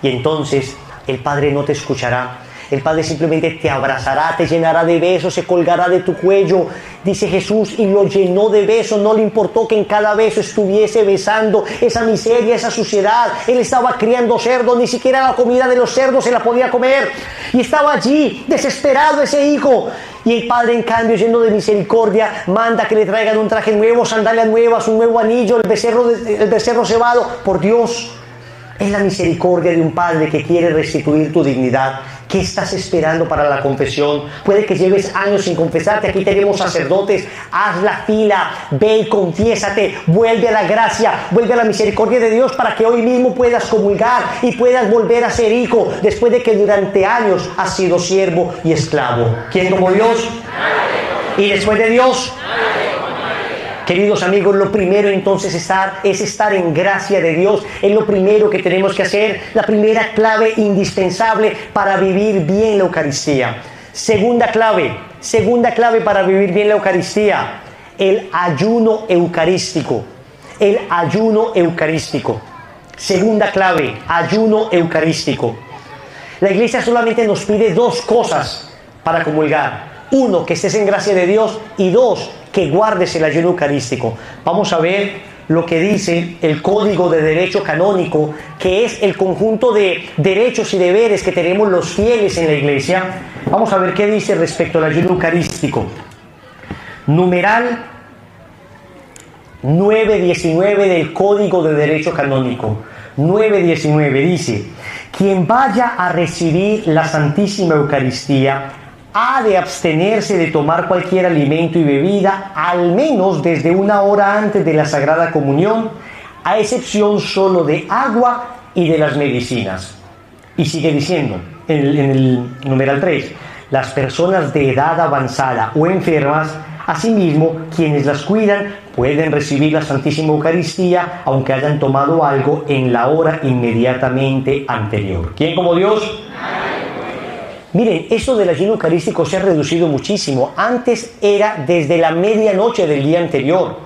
Y entonces el Padre no te escuchará. El Padre simplemente te abrazará, te llenará de besos, se colgará de tu cuello. Dice Jesús, y lo llenó de besos. No le importó que en cada beso estuviese besando esa miseria, esa suciedad. Él estaba criando cerdos, ni siquiera la comida de los cerdos se la podía comer. Y estaba allí, desesperado ese hijo. Y el Padre, en cambio, lleno de misericordia, manda que le traigan un traje nuevo, sandalias nuevas, un nuevo anillo, el becerro cebado. Por Dios, es la misericordia de un Padre que quiere restituir tu dignidad. ¿Qué estás esperando para la confesión? Puede que lleves años sin confesarte. Aquí tenemos sacerdotes. Haz la fila, ve y confiésate. Vuelve a la gracia, vuelve a la misericordia de Dios para que hoy mismo puedas comulgar y puedas volver a ser hijo después de que durante años has sido siervo y esclavo. ¿Quién como Dios? Y después de Dios, Queridos amigos, lo primero entonces es estar en gracia de Dios. Es lo primero que tenemos que hacer, la primera clave indispensable para vivir bien la Eucaristía. Segunda clave para vivir bien la Eucaristía, el ayuno eucarístico. El ayuno eucarístico. Segunda clave, ayuno eucarístico. La Iglesia solamente nos pide dos cosas para comulgar. Uno, que estés en gracia de Dios, y dos, que guardes el ayuno eucarístico. Vamos a ver lo que dice el Código de Derecho Canónico, que es el conjunto de derechos y deberes que tenemos los fieles en la Iglesia. Vamos a ver qué dice respecto al ayuno eucarístico. Numeral 919 del Código de Derecho Canónico. 919 dice: quien vaya a recibir la Santísima Eucaristía ha de abstenerse de tomar cualquier alimento y bebida al menos desde una hora antes de la Sagrada Comunión, a excepción solo de agua y de las medicinas. Y sigue diciendo en el numeral 3: las personas de edad avanzada o enfermas, asimismo quienes las cuidan, pueden recibir la Santísima Eucaristía aunque hayan tomado algo en la hora inmediatamente anterior. ¿Quién como Dios? Miren, eso del ayuno eucarístico se ha reducido muchísimo. Antes era desde la medianoche del día anterior.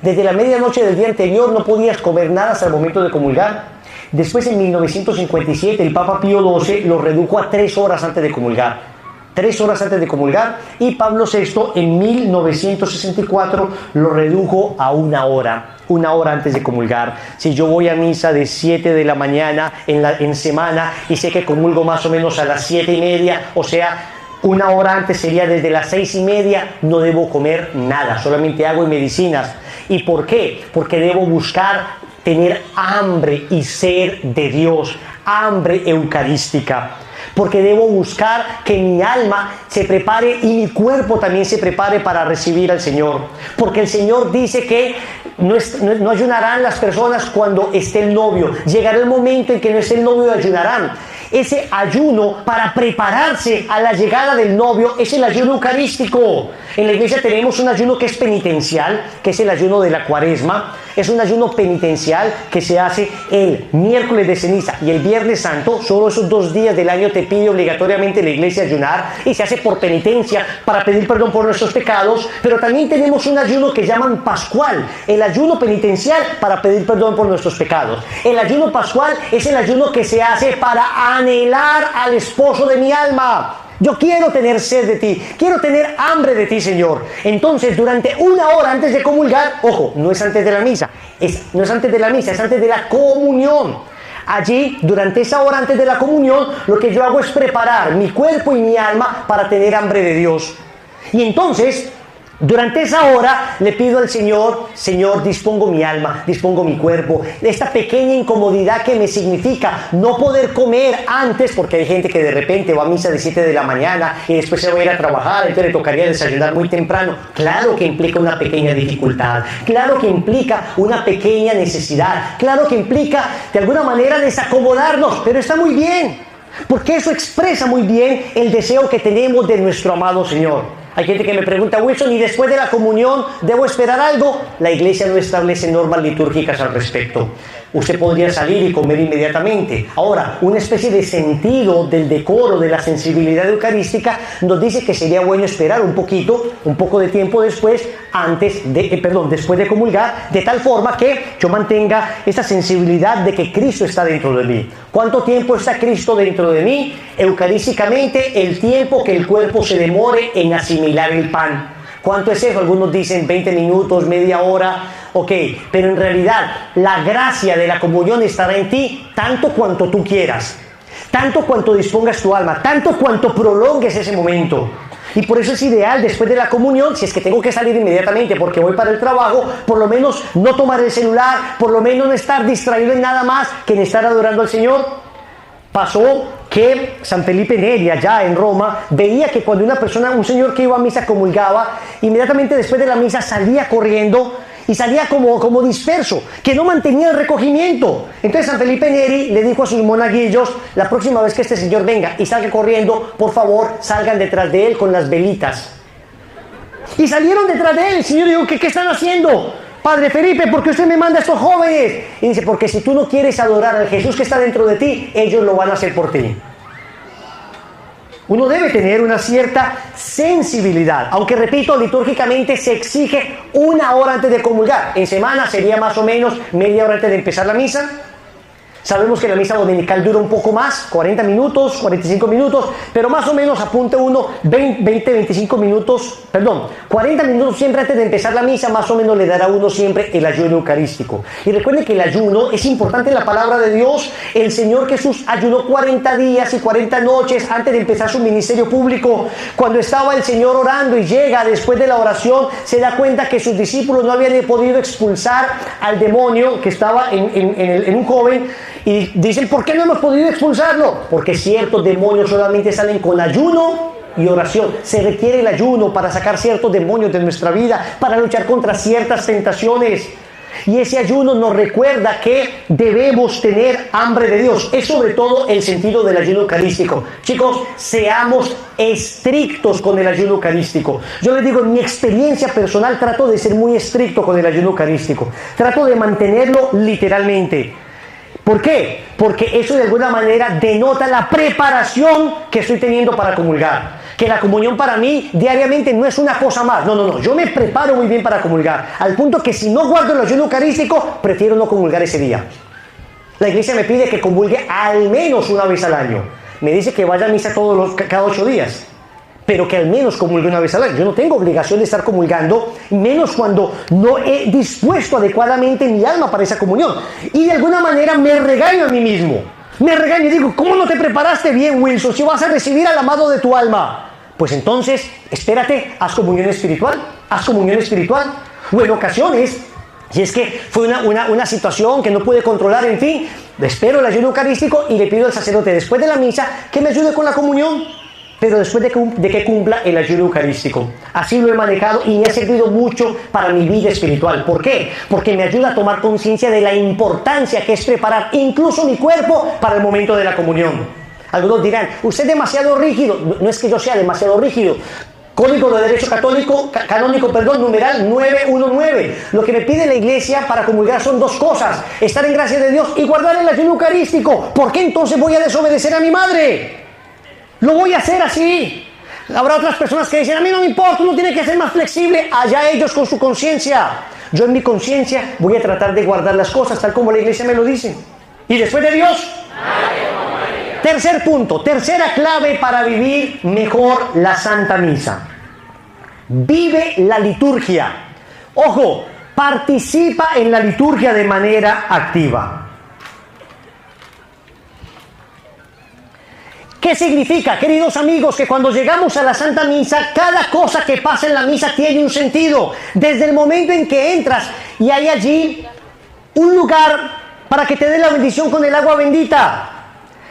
Desde la medianoche del día anterior no podías comer nada hasta el momento de comulgar. Después, en 1957, el Papa Pío XII lo redujo a 3 horas antes de comulgar. 3 horas antes de comulgar. Y Pablo VI, en 1964, lo redujo a 1 hora. 1 hora antes de comulgar. Si yo voy a misa de 7 de la mañana en semana y sé que comulgo más o menos a las 7:30, o sea, 1 hora antes sería desde las 6:30, no debo comer nada, solamente agua y medicinas. ¿Y por qué? Porque debo buscar tener hambre y sed de Dios, hambre eucarística. Porque debo buscar que mi alma se prepare y mi cuerpo también se prepare para recibir al Señor. Porque el Señor dice que no ayunarán las personas cuando esté el novio. Llegará el momento en que no esté el novio y ayunarán. Ese ayuno para prepararse a la llegada del novio es el ayuno eucarístico. En la Iglesia tenemos un ayuno que es penitencial, que es el ayuno de la Cuaresma. Es un ayuno penitencial que se hace el miércoles de ceniza y el viernes santo. Solo esos 2 días del año te pide obligatoriamente la Iglesia ayunar, y se hace por penitencia, para pedir perdón por nuestros pecados. Pero también tenemos un ayuno que llaman pascual, el ayuno penitencial para pedir perdón por nuestros pecados. El ayuno pascual es el ayuno que se hace para anhelar al esposo de mi alma. Yo quiero tener sed de ti, quiero tener hambre de ti, Señor. Entonces, durante 1 hora antes de comulgar, ojo, no es antes de la misa, no es antes de la misa, es antes de la comunión. Allí, durante esa hora antes de la comunión, lo que yo hago es preparar mi cuerpo y mi alma para tener hambre de Dios. Y entonces, durante esa hora le pido al Señor: Señor, dispongo mi alma, dispongo mi cuerpo, esta pequeña incomodidad que me significa no poder comer antes, porque hay gente que de repente va a misa de 7 de la mañana y después se va a ir a trabajar, entonces le tocaría desayunar muy temprano. Claro que implica una pequeña dificultad, claro que implica una pequeña necesidad, claro que implica de alguna manera desacomodarnos, pero está muy bien, porque eso expresa muy bien el deseo que tenemos de nuestro amado Señor. Hay gente que me pregunta: Wilson, ¿y después de la comunión debo esperar algo? La Iglesia no establece normas litúrgicas al respecto. Usted podría salir y comer inmediatamente. Ahora, una especie de sentido del decoro, de la sensibilidad eucarística, nos dice que sería bueno esperar un poco de tiempo después, después de comulgar, de tal forma que yo mantenga esta sensibilidad de que Cristo está dentro de mí. ¿Cuánto tiempo está Cristo dentro de mí? Eucarísticamente, el tiempo que el cuerpo se demore en asimilar el pan. ¿Cuánto es eso? Algunos dicen 20 minutos, media hora. Ok, pero en realidad la gracia de la comunión estará en ti tanto cuanto tú quieras, tanto cuanto dispongas tu alma, tanto cuanto prolongues ese momento. Y por eso es ideal después de la comunión, si es que tengo que salir inmediatamente porque voy para el trabajo, por lo menos no tomar el celular, por lo menos no estar distraído en nada más que en estar adorando al Señor. Pasó que San Felipe Neri, allá en Roma, veía que cuando un señor que iba a misa comulgaba, inmediatamente después de la misa salía corriendo y salía como disperso, que no mantenía el recogimiento. Entonces San Felipe Neri le dijo a sus monaguillos: la próxima vez que este señor venga y salga corriendo, por favor, salgan detrás de él con las velitas. Y salieron detrás de él. El Señor dijo, ¿qué están haciendo? Padre Felipe, ¿por qué usted me manda a estos jóvenes? Y dice, porque si tú no quieres adorar al Jesús que está dentro de ti, ellos lo van a hacer por ti. Uno debe tener una cierta sensibilidad, aunque repito, litúrgicamente se exige 1 hora antes de comulgar. En semana sería más o menos media hora antes de empezar la misa. Sabemos que la misa dominical dura un poco más, 40 minutos, 45 minutos, pero más o menos apunte uno 25 minutos, 40 minutos siempre antes de empezar la misa, más o menos le dará a uno siempre el ayuno eucarístico. Y recuerden que el ayuno es importante en la palabra de Dios. El Señor Jesús ayunó 40 días y 40 noches antes de empezar su ministerio público. Cuando estaba el Señor orando y llega después de la oración, se da cuenta que sus discípulos no habían podido expulsar al demonio que estaba en un joven. Y dicen, ¿por qué no hemos podido expulsarlo? Porque ciertos demonios solamente salen con ayuno y oración. Se requiere el ayuno para sacar ciertos demonios de nuestra vida, para luchar contra ciertas tentaciones. Y ese ayuno nos recuerda que debemos tener hambre de Dios. Es sobre todo el sentido del ayuno eucarístico. Chicos, seamos estrictos con el ayuno eucarístico. Yo les digo, en mi experiencia personal trato de ser muy estricto con el ayuno eucarístico. Trato de mantenerlo literalmente. ¿Por qué? Porque eso de alguna manera denota la preparación que estoy teniendo para comulgar. Que la comunión para mí diariamente no es una cosa más. No. Yo me preparo muy bien para comulgar. Al punto que si no guardo el ayuno eucarístico, prefiero no comulgar ese día. La iglesia me pide que comulgue al menos 1 vez al año. Me dice que vaya a misa cada 8 días. Pero que al menos comulgue 1 vez al año. Yo no tengo obligación de estar comulgando, menos cuando no he dispuesto adecuadamente mi alma para esa comunión. Y de alguna manera me regaño a mí mismo. Me regaño y digo, ¿cómo no te preparaste bien, Wilson, si vas a recibir al amado de tu alma? Pues entonces, espérate, haz comunión espiritual. Haz comunión espiritual. O en ocasiones, si es que fue una situación que no pude controlar, en fin, espero el ayuno eucarístico y le pido al sacerdote después de la misa que me ayude con la comunión. Pero después de que cumpla el ayuno eucarístico. Así lo he manejado y me ha servido mucho para mi vida espiritual. ¿Por qué? Porque me ayuda a tomar conciencia de la importancia que es preparar incluso mi cuerpo para el momento de la comunión. Algunos dirán, usted es demasiado rígido. No es que yo sea demasiado rígido. Código de Derecho Canónico, numeral 919. Lo que me pide la iglesia para comulgar son 2 cosas. Estar en gracia de Dios y guardar el ayuno eucarístico. ¿Por qué entonces voy a desobedecer a mi madre? Lo voy a hacer así. Habrá otras personas que dicen, a mí no me importa, uno tiene que ser más flexible. Allá ellos con su conciencia. Yo en mi conciencia voy a tratar de guardar las cosas tal como la iglesia me lo dice. Y después de Dios, tercer punto, tercera clave para vivir mejor la Santa Misa. Vive la liturgia. Ojo, participa en la liturgia de manera activa. ¿Qué significa, queridos amigos, que cuando llegamos a la Santa Misa, cada cosa que pasa en la misa tiene un sentido? Desde el momento en que entras y hay allí un lugar para que te dé la bendición con el agua bendita.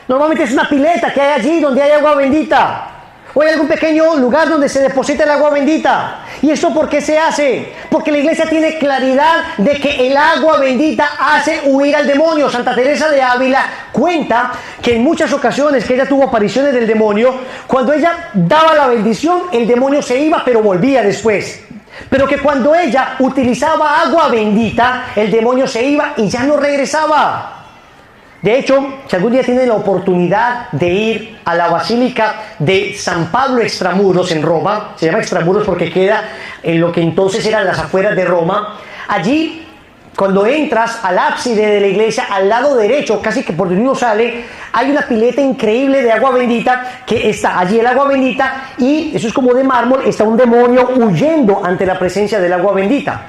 Normalmente es una pileta que hay allí donde hay agua bendita. O hay algún pequeño lugar donde se deposita el agua bendita. ¿Y esto por qué se hace? Porque la iglesia tiene claridad de que el agua bendita hace huir al demonio. Santa Teresa de Ávila cuenta que en muchas ocasiones que ella tuvo apariciones del demonio, cuando ella daba la bendición, el demonio se iba, pero volvía después. Pero que cuando ella utilizaba agua bendita, el demonio se iba y ya no regresaba. De hecho, si algún día tienen la oportunidad de ir a la Basílica de San Pablo Extramuros en Roma, se llama Extramuros porque queda en lo que entonces eran las afueras de Roma, allí, cuando entras al ábside de la iglesia, al lado derecho, casi que por donde uno sale, hay una pileta increíble de agua bendita, que está allí el agua bendita, y eso es como de mármol, está un demonio huyendo ante la presencia del agua bendita.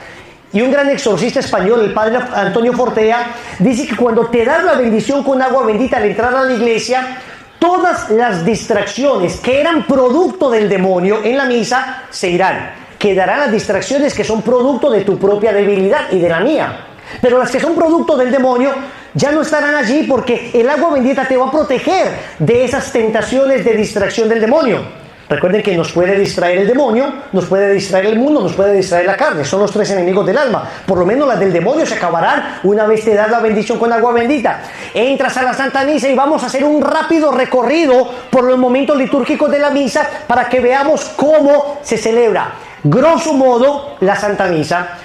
Y un gran exorcista español, el padre Antonio Fortea, dice que cuando te das la bendición con agua bendita al entrar a la iglesia, todas las distracciones que eran producto del demonio en la misa se irán. Quedarán las distracciones que son producto de tu propia debilidad y de la mía. Pero las que son producto del demonio ya no estarán allí porque el agua bendita te va a proteger de esas tentaciones de distracción del demonio. Recuerden que nos puede distraer el demonio, nos puede distraer el mundo, nos puede distraer la carne. Son los 3 enemigos del alma. Por lo menos las del demonio se acabarán una vez te das la bendición con agua bendita. Entras a la Santa Misa y vamos a hacer un rápido recorrido por los momentos litúrgicos de la misa para que veamos cómo se celebra. Grosso modo, la Santa Misa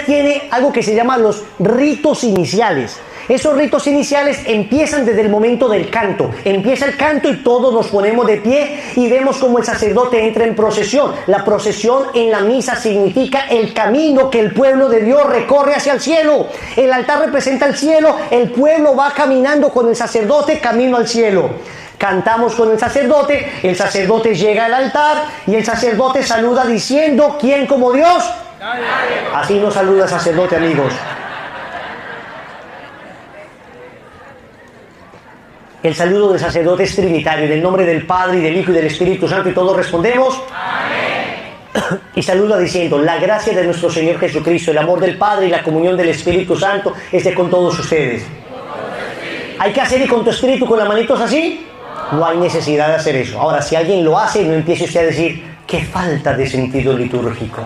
tiene algo que se llama los ritos iniciales. Esos ritos iniciales empiezan desde el momento del canto. Empieza el canto y todos nos ponemos de pie y vemos como el sacerdote entra en procesión. La procesión en la misa significa el camino que el pueblo de Dios recorre hacia el cielo. El altar representa el cielo, el pueblo va caminando con el sacerdote camino al cielo. Cantamos con el sacerdote llega al altar y el sacerdote saluda diciendo: ¿quién como Dios? Así nos saluda el sacerdote, amigos. El saludo del sacerdote es trinitario, en el nombre del Padre, y del Hijo, y del Espíritu Santo, y todos respondemos: amén. Y saluda diciendo: la gracia de nuestro Señor Jesucristo, el amor del Padre y la comunión del Espíritu Santo esté con todos ustedes. ¿Hay que hacer y con tu espíritu con las manitos así? No hay necesidad de hacer eso. Ahora, si alguien lo hace, no empiece usted a decir: qué falta de sentido litúrgico.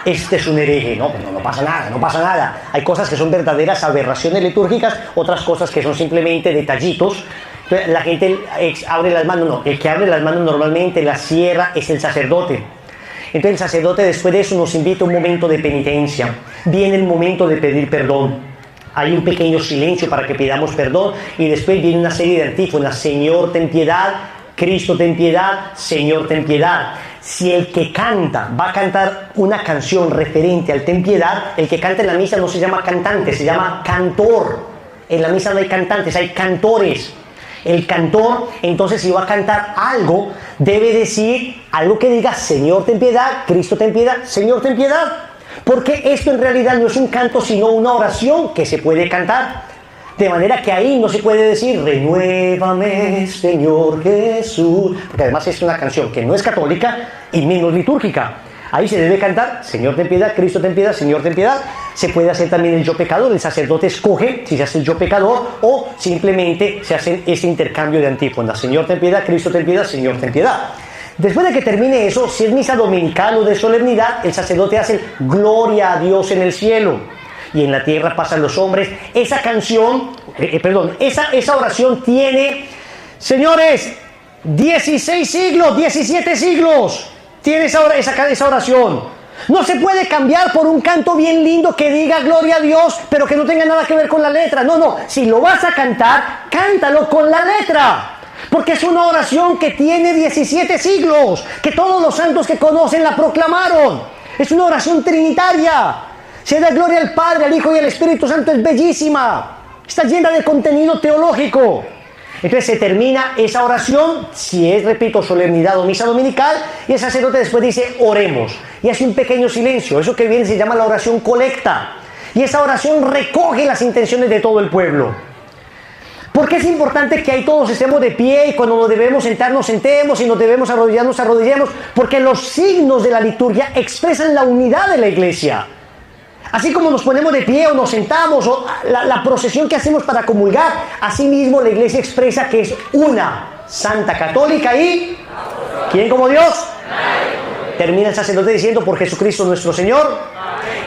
Este es un hereje. No pasa nada. Hay cosas que son verdaderas aberraciones litúrgicas, otras cosas que son simplemente detallitos. Entonces, la gente abre las manos. No, el que abre las manos normalmente, la cierra, es el sacerdote. Entonces el sacerdote después de eso nos invita a un momento de penitencia. Viene el momento de pedir perdón. Hay un pequeño silencio para que pidamos perdón y después viene una serie de antífonas: Señor, ten piedad; Cristo, ten piedad; Señor, ten piedad. Si el que canta va a cantar una canción referente al ten piedad, el que canta en la misa no se llama cantante, se llama cantor. En la misa no hay cantantes, hay cantores. El cantor, entonces, si va a cantar algo, debe decir algo que diga: Señor, ten piedad; Cristo, ten piedad; Señor, ten piedad. Porque esto en realidad no es un canto, sino una oración que se puede cantar. De manera que ahí no se puede decir: renuévame, Señor Jesús, porque además es una canción que no es católica y menos litúrgica. Ahí se debe cantar: Señor, ten piedad; Cristo, ten piedad; Señor, ten piedad. Se puede hacer también el yo pecador. El sacerdote escoge si se hace el yo pecador o simplemente se hace ese intercambio de antífonas: Señor, ten piedad; Cristo, ten piedad; Señor, ten piedad. Después de que termine eso, si es misa dominical o de solemnidad, el sacerdote hace gloria a Dios en el cielo y en la tierra pasan los hombres. Esa canción, esa oración tiene, señores, 16 siglos, 17 siglos. Tiene esa oración. No se puede cambiar por un canto bien lindo que diga gloria a Dios, pero que no tenga nada que ver con la letra. No. Si lo vas a cantar, cántalo con la letra. Porque es una oración que tiene 17 siglos, que todos los santos que conocen la proclamaron. Es una oración trinitaria. Se da gloria al Padre, al Hijo y al Espíritu Santo. Es bellísima. Está llena de contenido teológico. Entonces se termina esa oración, si es, repito, solemnidad o misa dominical, y el sacerdote después dice: oremos. Y hace un pequeño silencio. Eso que viene se llama la oración colecta. Y esa oración recoge las intenciones de todo el pueblo. ¿Por qué es importante que ahí todos estemos de pie y cuando nos debemos sentar nos sentemos y nos debemos arrodillar nos arrodillemos? Porque los signos de la liturgia expresan la unidad de la iglesia. Así como nos ponemos de pie o nos sentamos, o la procesión que hacemos para comulgar, así mismo la iglesia expresa que es una, santa, católica y... ¿quién como Dios? Termina el sacerdote diciendo: por Jesucristo nuestro Señor.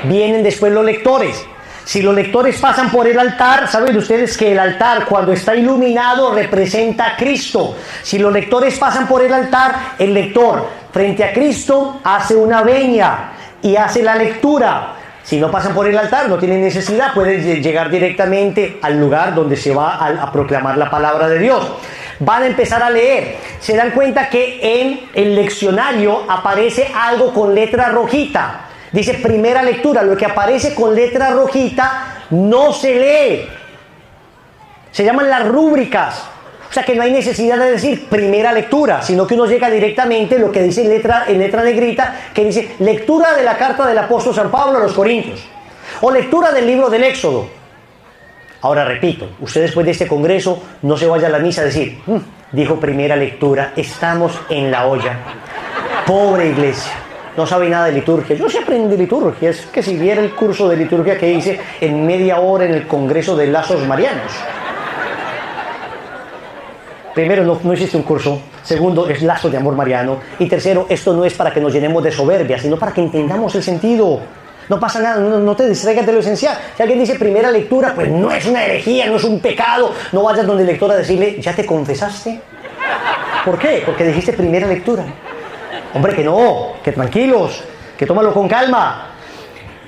Vienen después los lectores. Si los lectores pasan por el altar, saben ustedes que el altar, cuando está iluminado, representa a Cristo. Si los lectores pasan por el altar, el lector frente a Cristo hace una venia y hace la lectura. Si no pasan por el altar, no tienen necesidad, pueden llegar directamente al lugar donde se va a proclamar la palabra de Dios. Van a empezar a leer. Se dan cuenta que en el leccionario aparece algo con letra rojita. Dice primera lectura. Lo que aparece con letra rojita no se lee. Se llaman las rúbricas. O sea que no hay necesidad de decir primera lectura, sino que uno llega directamente a lo que dice en letra negrita, que dice lectura de la carta del apóstol San Pablo a los Corintios. O lectura del libro del Éxodo. Ahora repito, usted después de este congreso no se vaya a la misa a decir, dijo primera lectura, estamos en la olla. Pobre iglesia. No sabe nada de liturgia. Yo sí aprendí liturgia. Es que si viera el curso de liturgia que hice en media hora en el Congreso de Lazos Marianos. Primero, no existe un curso. Segundo, es lazo de amor mariano. Y tercero, esto no es para que nos llenemos de soberbia, sino para que entendamos el sentido. No pasa nada, no te distraigas de lo esencial. Si alguien dice primera lectura, pues no es una herejía, no es un pecado. No vayas donde el lector a decirle, ¿ya te confesaste? ¿Por qué? Porque dijiste primera lectura. Hombre, que no, que tranquilos, que tómalo con calma.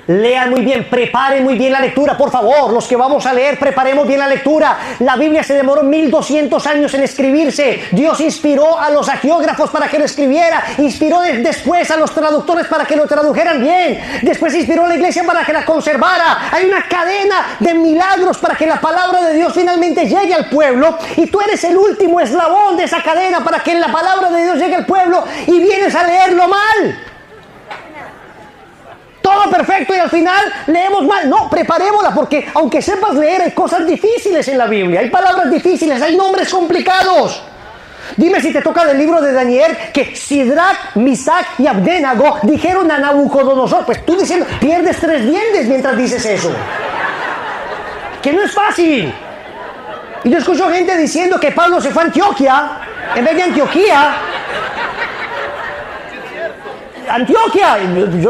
Lean muy bien, preparen muy bien la lectura, por favor. Los que vamos a leer, preparemos bien la lectura. La Biblia se demoró 1200 años en escribirse. Dios inspiró a los agiógrafos para que lo escribiera. Inspiró después a los traductores para que lo tradujeran bien. Después inspiró a la iglesia para que la conservara. Hay una cadena de milagros para que la palabra de Dios finalmente llegue al pueblo. Y tú eres el último eslabón de esa cadena para que la palabra de Dios llegue al pueblo y vienes a leerlo mal. Todo perfecto y al final leemos mal. No, preparémosla, porque aunque sepas leer, hay cosas difíciles en la Biblia, hay palabras difíciles, hay nombres complicados. Dime si te toca del libro de Daniel que Sidrac, Misac y Abdenago dijeron a Nabucodonosor. Pues tú diciendo, pierdes 3 dientes mientras dices eso. Que no es fácil. Y yo escucho gente diciendo que Pablo se fue a Antioquia en vez de Antioquía. Antioquia,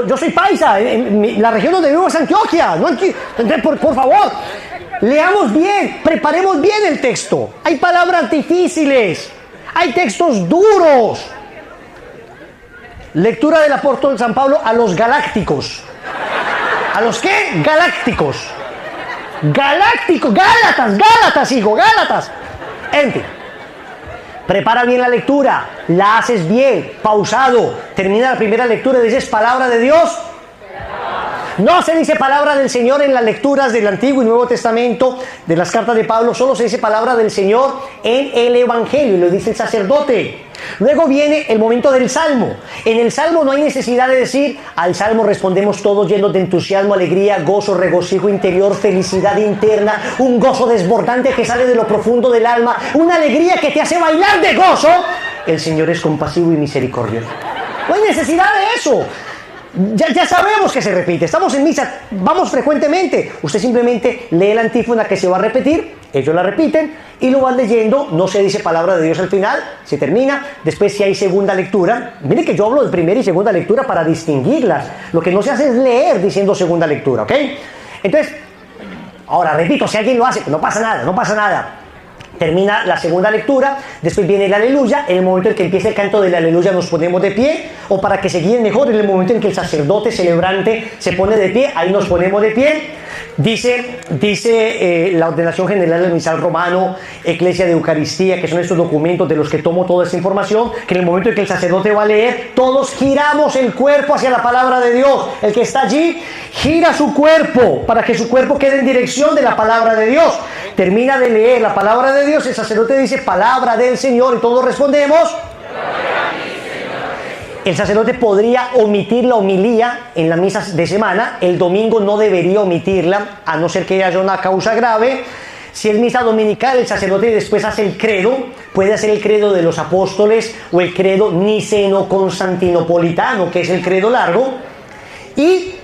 yo soy paisa, la región donde vivo es Antioquia. Entonces, por favor, leamos bien, preparemos bien el texto. Hay palabras difíciles, hay textos duros. Lectura del apóstol San Pablo a los galácticos. ¿A los qué? Galácticos. Galácticos, Gálatas, hijo, Gálatas. Prepara bien la lectura, la haces bien, pausado. Termina la primera lectura y dices palabra de Dios. No se dice palabra del Señor en las lecturas del Antiguo y Nuevo Testamento, de las cartas de Pablo. Solo se dice palabra del Señor en el Evangelio, y lo dice el sacerdote. Luego viene el momento del Salmo. En el Salmo no hay necesidad de decir, al Salmo respondemos todos llenos de entusiasmo, alegría, gozo, regocijo interior, felicidad interna, un gozo desbordante que sale de lo profundo del alma, una alegría que te hace bailar de gozo. El Señor es compasivo y misericordioso. No hay necesidad de eso. Ya sabemos que se repite, estamos en misa, vamos frecuentemente. Usted simplemente lee la antífona que se va a repetir, ellos la repiten y lo van leyendo. No se dice palabra de Dios al final, se termina. Después, si hay segunda lectura, mire que yo hablo de primera y segunda lectura para distinguirlas. Lo que no se hace es leer diciendo segunda lectura, ¿ok? Entonces, ahora repito, si alguien lo hace, no pasa nada, no pasa nada. Termina la segunda lectura, después viene el aleluya. En el momento en que empieza el canto del aleluya nos ponemos de pie, o para que se guíen mejor, en el momento en que el sacerdote celebrante se pone de pie, ahí nos ponemos de pie. Dice la ordenación general del misal romano, Eclesia de Eucaristía, que son estos documentos de los que tomo toda esta información, que en el momento en que el sacerdote va a leer, todos giramos el cuerpo hacia la palabra de Dios. El que está allí gira su cuerpo para que su cuerpo quede en dirección de la palabra de Dios. Termina de leer la palabra de Dios, el sacerdote dice palabra del Señor y todos respondemos. El sacerdote podría omitir la homilía en la misa de semana. El domingo no debería omitirla, a no ser que haya una causa grave. Si es misa dominical, el sacerdote después hace el credo. Puede hacer el credo de los apóstoles o el credo niceno-constantinopolitano, que es el credo largo. Y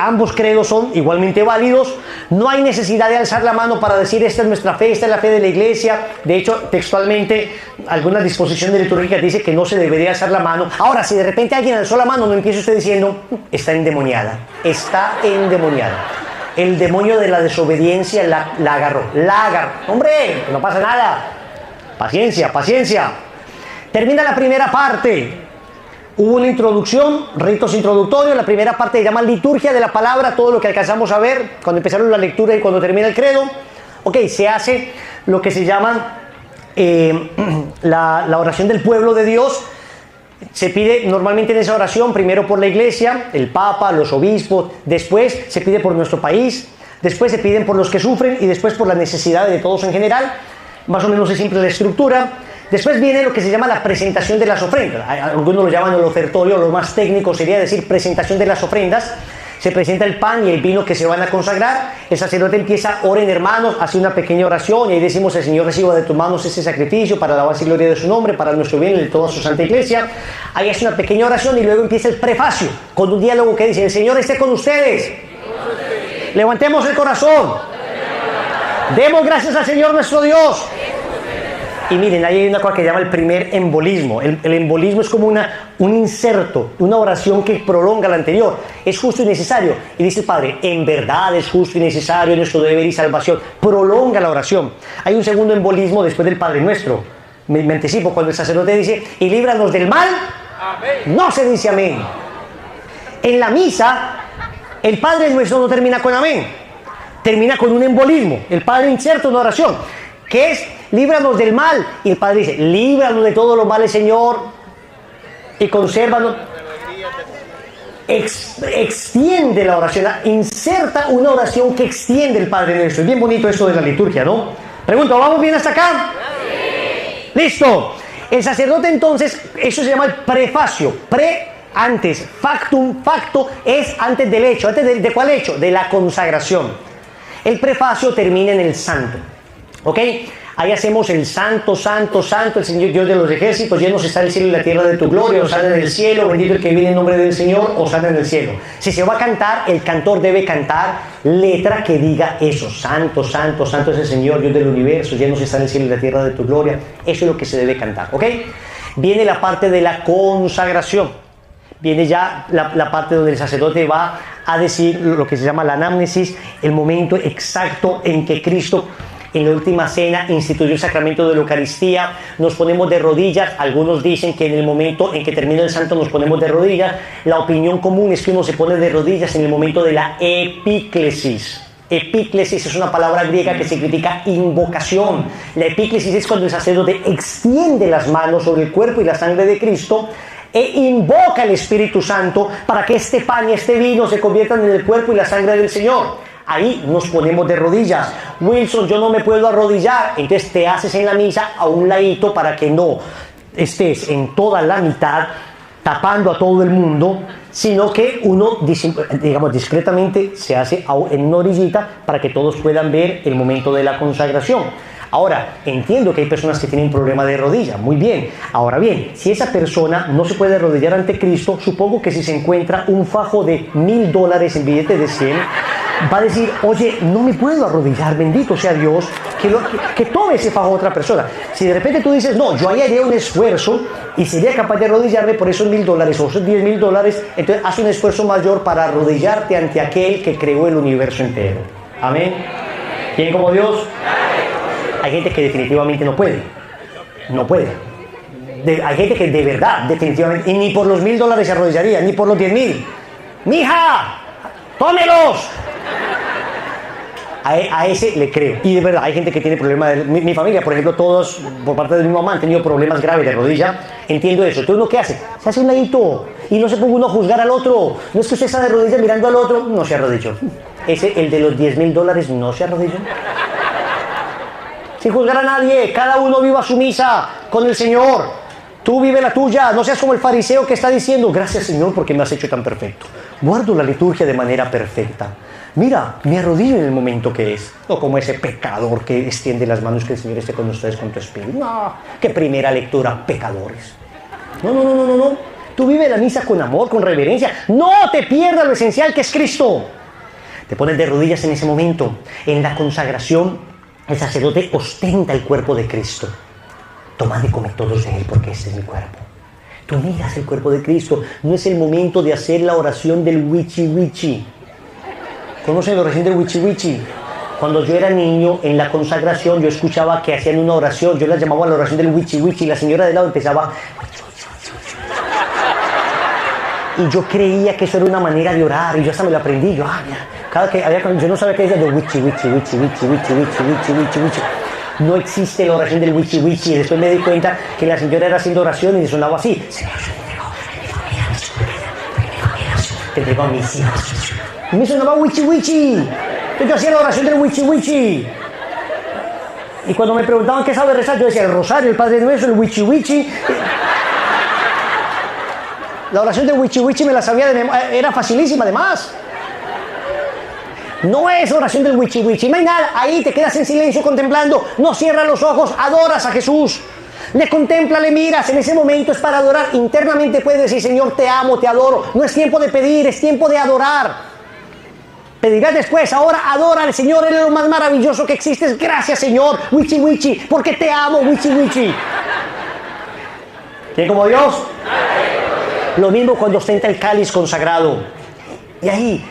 ambos credos son igualmente válidos. No hay necesidad de alzar la mano para decir esta es nuestra fe, esta es la fe de la iglesia. De hecho, textualmente, algunas disposiciones litúrgicas dicen que no se debería alzar la mano. Ahora, si de repente alguien alzó la mano, no empiece usted diciendo está endemoniada. Está endemoniada. El demonio de la desobediencia la agarró. Hombre, no pasa nada. Paciencia, paciencia. Termina la primera parte. Hubo una introducción, ritos introductorios. La primera parte se llama liturgia de la palabra, todo lo que alcanzamos a ver cuando empezaron la lectura y cuando termina el credo. Ok, se hace lo que se llama la oración del pueblo de Dios. Se pide normalmente en esa oración, primero por la iglesia, el papa, los obispos, después se pide por nuestro país, después se piden por los que sufren y después por las necesidades de todos en general. Más o menos es simple la estructura. Después viene lo que se llama la presentación de las ofrendas. Algunos lo llaman el ofertorio, lo más técnico sería decir presentación de las ofrendas. Se presenta el pan y el vino que se van a consagrar. El sacerdote empieza, oren hermanos, hace una pequeña oración y ahí decimos el Señor reciba de tus manos ese sacrificio para la alabanza y gloria de su nombre, para nuestro bien y de toda su santa iglesia. Ahí hace una pequeña oración y luego empieza el prefacio con un diálogo que dice el Señor esté con ustedes. Levantemos el corazón. Demos gracias al Señor nuestro Dios. Y miren, ahí hay una cosa que se llama el primer embolismo. El embolismo es como un inserto, una oración que prolonga la anterior. Es justo y necesario. Y dice el Padre, en verdad es justo y necesario, nuestro deber y salvación. Prolonga la oración. Hay un segundo embolismo después del Padre Nuestro. Me anticipo, cuando el sacerdote dice, y líbranos del mal, No se dice amén. En la misa, el Padre Nuestro no termina con amén. Termina con un embolismo. El Padre inserta una oración, que es, líbranos del mal. Y el Padre dice, líbranos de todos los males, Señor, y consérvanos. Extiende la oración, inserta una oración que extiende el Padre Nuestro. Es bien bonito eso de la liturgia, ¿no? Pregunto, ¿vamos bien hasta acá? Sí. Listo. El sacerdote entonces, eso se llama el prefacio. Antes, factum, facto es antes del hecho. ¿Antes de cuál hecho? De la consagración. El prefacio termina en el santo. ¿Ok? Ahí hacemos el santo, santo, santo, el Señor Dios de los ejércitos, llenos está el cielo y la tierra de tu gloria, osana en el cielo, bendito el que viene en nombre del Señor, osana en el cielo. Si se va a cantar, el cantor debe cantar letra que diga eso, santo, santo, santo es el Señor Dios del universo, llenos está el cielo y la tierra de tu gloria. Eso es lo que se debe cantar, ¿ok? Viene la parte de la consagración. Viene ya la parte donde el sacerdote va a decir lo que se llama la anamnesis, el momento exacto en que Cristo en la última cena instituyó el sacramento de la Eucaristía. Nos ponemos de rodillas. Algunos dicen que en el momento en que termina el santo nos ponemos de rodillas. La opinión común es que uno se pone de rodillas en el momento de la epíclesis. Epíclesis es una palabra griega que significa invocación. La epíclesis es cuando el sacerdote extiende las manos sobre el cuerpo y la sangre de Cristo e invoca al Espíritu Santo para que este pan y este vino se conviertan en el cuerpo y la sangre del Señor. Ahí nos ponemos de rodillas. Wilson, yo no me puedo arrodillar. Entonces te haces en la misa a un ladito para que no estés en toda la mitad tapando a todo el mundo, sino que uno, digamos, discretamente se hace en una orillita para que todos puedan ver el momento de la consagración. Ahora, entiendo que hay personas que tienen problema de rodilla, muy bien. Ahora bien, si esa persona no se puede arrodillar ante Cristo, supongo que si se encuentra un fajo de $1,000 en billete de 100, va a decir, oye, no me puedo arrodillar, bendito sea Dios, que tome ese fajo a otra persona. Si de repente tú dices, no, yo ahí haría un esfuerzo y sería capaz de arrodillarme por esos $1,000 o esos $10,000, entonces haz un esfuerzo mayor para arrodillarte ante aquel que creó el universo entero. Amén. ¿Quién como Dios? Hay gente que definitivamente no puede. No puede. Hay gente que de verdad, definitivamente, y ni por los $1,000 se arrodillaría, ni por los 10,000. ¡Mija! ¡Tómelos! A ese le creo. Y de verdad, hay gente que tiene problemas. Mi familia, por ejemplo, todos, por parte de mi mamá, han tenido problemas graves de rodilla. Entiendo eso. Entonces, ¿uno qué hace? Se hace un ladito. Y no se ponga uno a juzgar al otro. No es que usted está de rodillas mirando al otro. No se arrodilló. El de los $10,000, no se arrodilló. Sin juzgar a nadie. Cada uno viva su misa con el Señor. Tú vive la tuya. No seas como el fariseo que está diciendo, gracias, Señor, porque me has hecho tan perfecto. Guardo la liturgia de manera perfecta. Mira, me arrodillo en el momento que es. No como ese pecador que extiende las manos, que el Señor esté con ustedes con tu espíritu. No, qué primera lectura, pecadores. No. Tú vive la misa con amor, con reverencia. No te pierdas lo esencial que es Cristo. Te pones de rodillas en ese momento. En la consagración, el sacerdote ostenta el cuerpo de Cristo. Tomad y comed todos de él, porque este es mi cuerpo. Tú miras el cuerpo de Cristo. No es el momento de hacer la oración del wichi wichi. ¿Conocen la oración del wichi wichi? Cuando yo era niño, en la consagración, yo escuchaba que hacían una oración. Yo la llamaba la oración del wichi wichi. Y la señora de lado empezaba... Y yo creía que eso era una manera de orar. Y yo hasta me la aprendí. Yo, yo no sabía qué decía de wichi wichi, wichi wichi, wichi wichi, wichi wichi, wichi. No existe la oración del wichi wichi. Y después me di cuenta que la señora era haciendo oración y sonaba así. Señor, te entrego a mis hijos. Y me sonaba wichi wichi. Entonces yo hacía la oración del wichi wichi. Y cuando me preguntaban qué sabe rezar, yo decía el rosario, el Padre Nuestro, el wichi wichi. La oración del wichi wichi me la sabía de memoria, era facilísima además. No es oración del wichi wichi, no hay nada, ahí te quedas en silencio contemplando, no cierras los ojos, adoras a Jesús. Le contempla, le miras, en ese momento es para adorar. Internamente puedes decir, Señor, te amo, te adoro. No es tiempo de pedir, es tiempo de adorar. Pedirás después, ahora adora al Señor, Él es lo más maravilloso que existe. Gracias, Señor, wichi wichi, porque te amo, wichi wichi. ¿Quién como Dios? Lo mismo cuando ostenta el cáliz consagrado. Y ahí,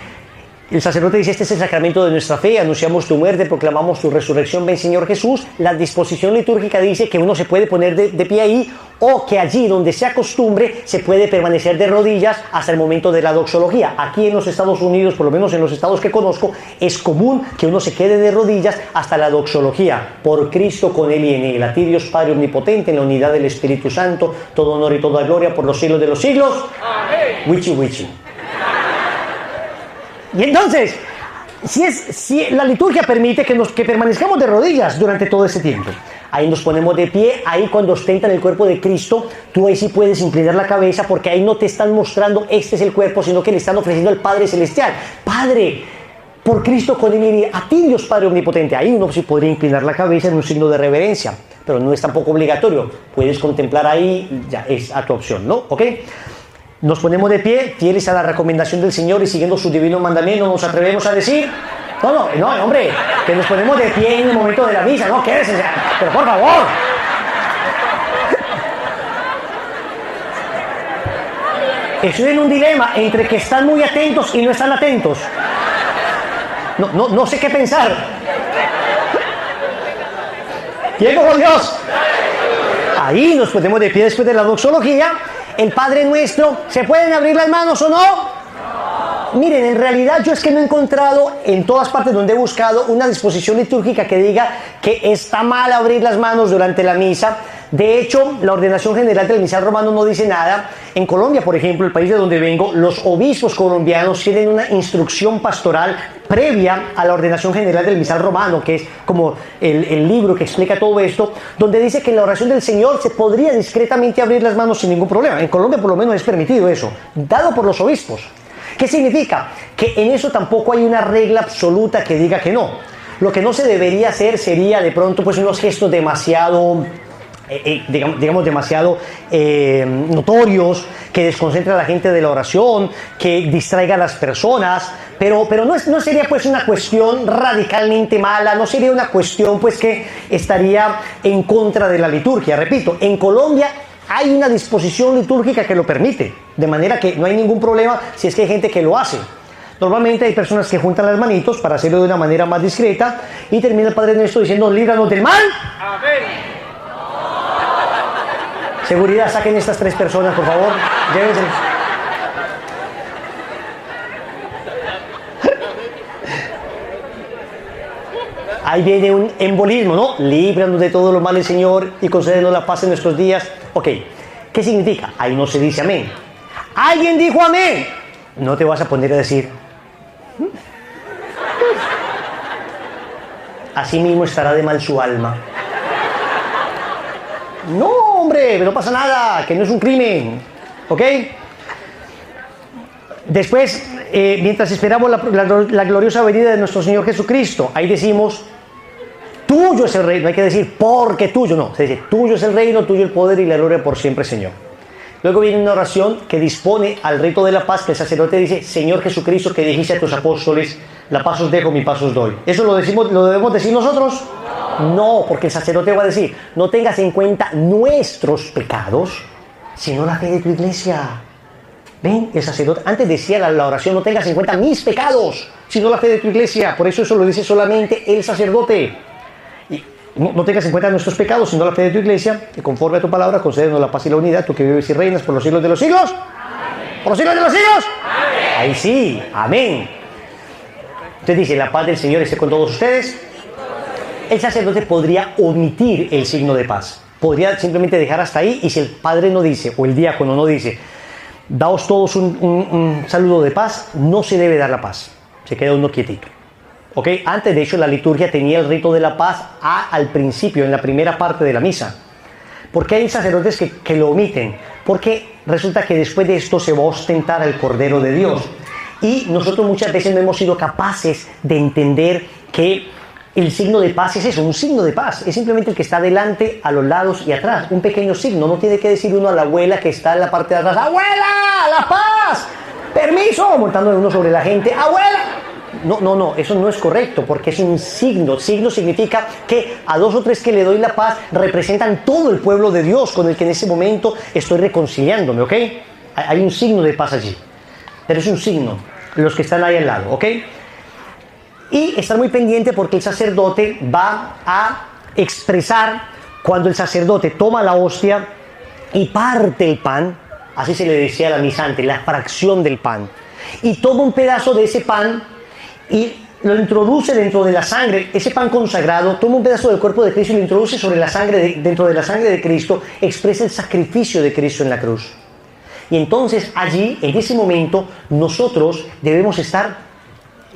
El sacerdote dice, este es el sacramento de nuestra fe, anunciamos tu muerte, proclamamos tu resurrección, ven Señor Jesús. La disposición litúrgica dice que uno se puede poner de pie ahí, o que allí donde sea costumbre se puede permanecer de rodillas hasta el momento de la doxología. Aquí en los Estados Unidos, por lo menos en los estados que conozco, es común que uno se quede de rodillas hasta la doxología. Por Cristo, con Él y en Él, a ti Dios Padre omnipotente, en la unidad del Espíritu Santo, todo honor y toda gloria por los siglos de los siglos. Amén. Wichi wichi. Y entonces, si la liturgia permite que permanezcamos de rodillas durante todo ese tiempo, ahí nos ponemos de pie, ahí cuando ostentan el cuerpo de Cristo, tú ahí sí puedes inclinar la cabeza, porque ahí no te están mostrando este es el cuerpo, sino que le están ofreciendo al Padre Celestial. Padre, por Cristo con Él, a ti Dios Padre Omnipotente. Ahí uno sí podría inclinar la cabeza en un signo de reverencia, pero no es tampoco obligatorio. Puedes contemplar ahí, ya es a tu opción, ¿no? ¿Ok? Nos ponemos de pie, fieles a la recomendación del Señor y siguiendo sus divinos mandamientos, nos atrevemos a decir, no, hombre, que nos ponemos de pie en el momento de la misa, no, ¿qué es? Pero por favor. Estoy en un dilema entre que están muy atentos y no están atentos. No sé qué pensar. Llego con Dios. Ahí nos ponemos de pie después de la doxología. El Padre Nuestro, ¿se pueden abrir las manos o no? Miren, en realidad yo es que no he encontrado en todas partes donde he buscado una disposición litúrgica que diga que está mal abrir las manos durante la misa. De hecho, la ordenación general del misal romano no dice nada. En Colombia, por ejemplo, el país de donde vengo, los obispos colombianos tienen una instrucción pastoral previa a la ordenación general del misal romano, que es como el libro que explica todo esto, donde dice que en la oración del Señor se podría discretamente abrir las manos sin ningún problema. En Colombia por lo menos es permitido eso, dado por los obispos. ¿Qué significa? Que en eso tampoco hay una regla absoluta que diga que no. Lo que no se debería hacer sería de pronto pues unos gestos demasiado digamos demasiado notorios, que desconcentren a la gente de la oración, que distraiga a las personas, pero no sería pues una cuestión radicalmente mala, no sería una cuestión pues que estaría en contra de la liturgia. Repito, en Colombia hay una disposición litúrgica que lo permite, de manera que no hay ningún problema si es que hay gente que lo hace. Normalmente hay personas que juntan las manitos para hacerlo de una manera más discreta y termina el Padre Nuestro diciendo, líbranos del mal. Amén. Seguridad, saquen estas 3 personas, por favor. Llévenselos. Ahí viene un embolismo, ¿no? Líbranos de todo lo malo, Señor, y concédenos la paz en nuestros días. Ok, ¿qué significa? Ahí no se dice amén. ¿Alguien dijo amén? No te vas a poner a decir. Así mismo estará de mal su alma. No, hombre, no pasa nada, que no es un crimen, ¿ok? Después, mientras esperamos la gloriosa venida de nuestro Señor Jesucristo, ahí decimos, tuyo es el reino, no hay que decir porque tuyo, no, se dice, tuyo es el reino, tuyo el poder y la gloria por siempre, Señor. Luego viene una oración que dispone al rito de la paz, que el sacerdote dice, Señor Jesucristo, que dijiste a tus apóstoles, la paz os dejo, mi paz os doy. ¿Eso lo debemos decir nosotros? No, porque el sacerdote va a decir, no tengas en cuenta nuestros pecados, sino la fe de tu iglesia. ¿Ven? El sacerdote antes decía la oración, no tengas en cuenta mis pecados, sino la fe de tu iglesia. Por eso lo dice solamente el sacerdote. Y no tengas en cuenta nuestros pecados, sino la fe de tu iglesia, que conforme a tu palabra concédenos la paz y la unidad, tú que vives y reinas por los siglos de los siglos. Amén. ¿Por los siglos de los siglos? Amén. Ahí sí, amén. Entonces dice, la paz del Señor esté con todos ustedes. El sacerdote podría omitir el signo de paz. Podría simplemente dejar hasta ahí, y si el padre no dice, o el diácono no dice, daos todos un saludo de paz, no se debe dar la paz. Se queda uno quietito. ¿Ok? Antes, de hecho, la liturgia tenía el rito de la paz al principio, en la primera parte de la misa. ¿Por qué hay sacerdotes que lo omiten? Porque resulta que después de esto se va a ostentar al Cordero de Dios. Y nosotros muchas veces no hemos sido capaces de entender que el signo de paz es eso, un signo de paz. Es simplemente el que está adelante, a los lados y atrás. Un pequeño signo. No tiene que decir uno a la abuela que está en la parte de atrás, ¡abuela! ¡La paz! ¡Permiso! Montando uno sobre la gente, ¡abuela! No, eso no es correcto, porque es un signo. Signo significa que a 2 o 3 que le doy la paz representan todo el pueblo de Dios con el que en ese momento estoy reconciliándome, ¿ok? Hay un signo de paz allí. Pero es un signo, los que están ahí al lado, ¿ok? Y estar muy pendiente porque el sacerdote va a expresar, cuando el sacerdote toma la hostia y parte el pan, así se le decía a la misa antes, la fracción del pan, y toma un pedazo de ese pan y lo introduce dentro de la sangre, ese pan consagrado, toma un pedazo del cuerpo de Cristo y lo introduce sobre la sangre dentro de la sangre de Cristo, expresa el sacrificio de Cristo en la cruz. Y entonces allí, en ese momento, nosotros debemos estar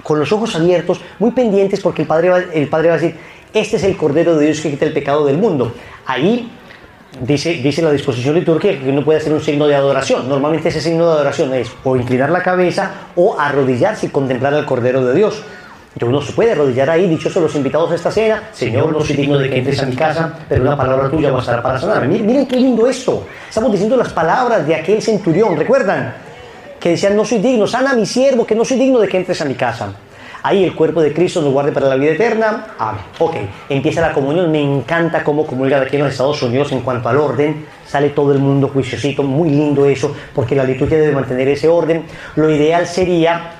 con los ojos abiertos, muy pendientes, porque el Padre va a decir, este es el Cordero de Dios que quita el pecado del mundo. Ahí dice la disposición litúrgica que uno puede hacer un signo de adoración. Normalmente ese signo de adoración es o inclinar la cabeza o arrodillarse y contemplar al Cordero de Dios. Entonces uno se puede arrodillar ahí, dichosos los invitados a esta cena. Señor, no soy digno de que entres a mi casa, pero una palabra tuya bastará para sanar. Miren qué lindo esto. Estamos diciendo las palabras de aquel centurión, ¿recuerdan? Que decían, no soy digno, sana a mi siervo, que no soy digno de que entres a mi casa. Ahí el cuerpo de Cristo nos guarde para la vida eterna. Amén. Ok, empieza la comunión. Me encanta cómo comulgan aquí en los Estados Unidos en cuanto al orden. Sale todo el mundo juiciosito, muy lindo eso, porque la liturgia debe mantener ese orden. Lo ideal sería,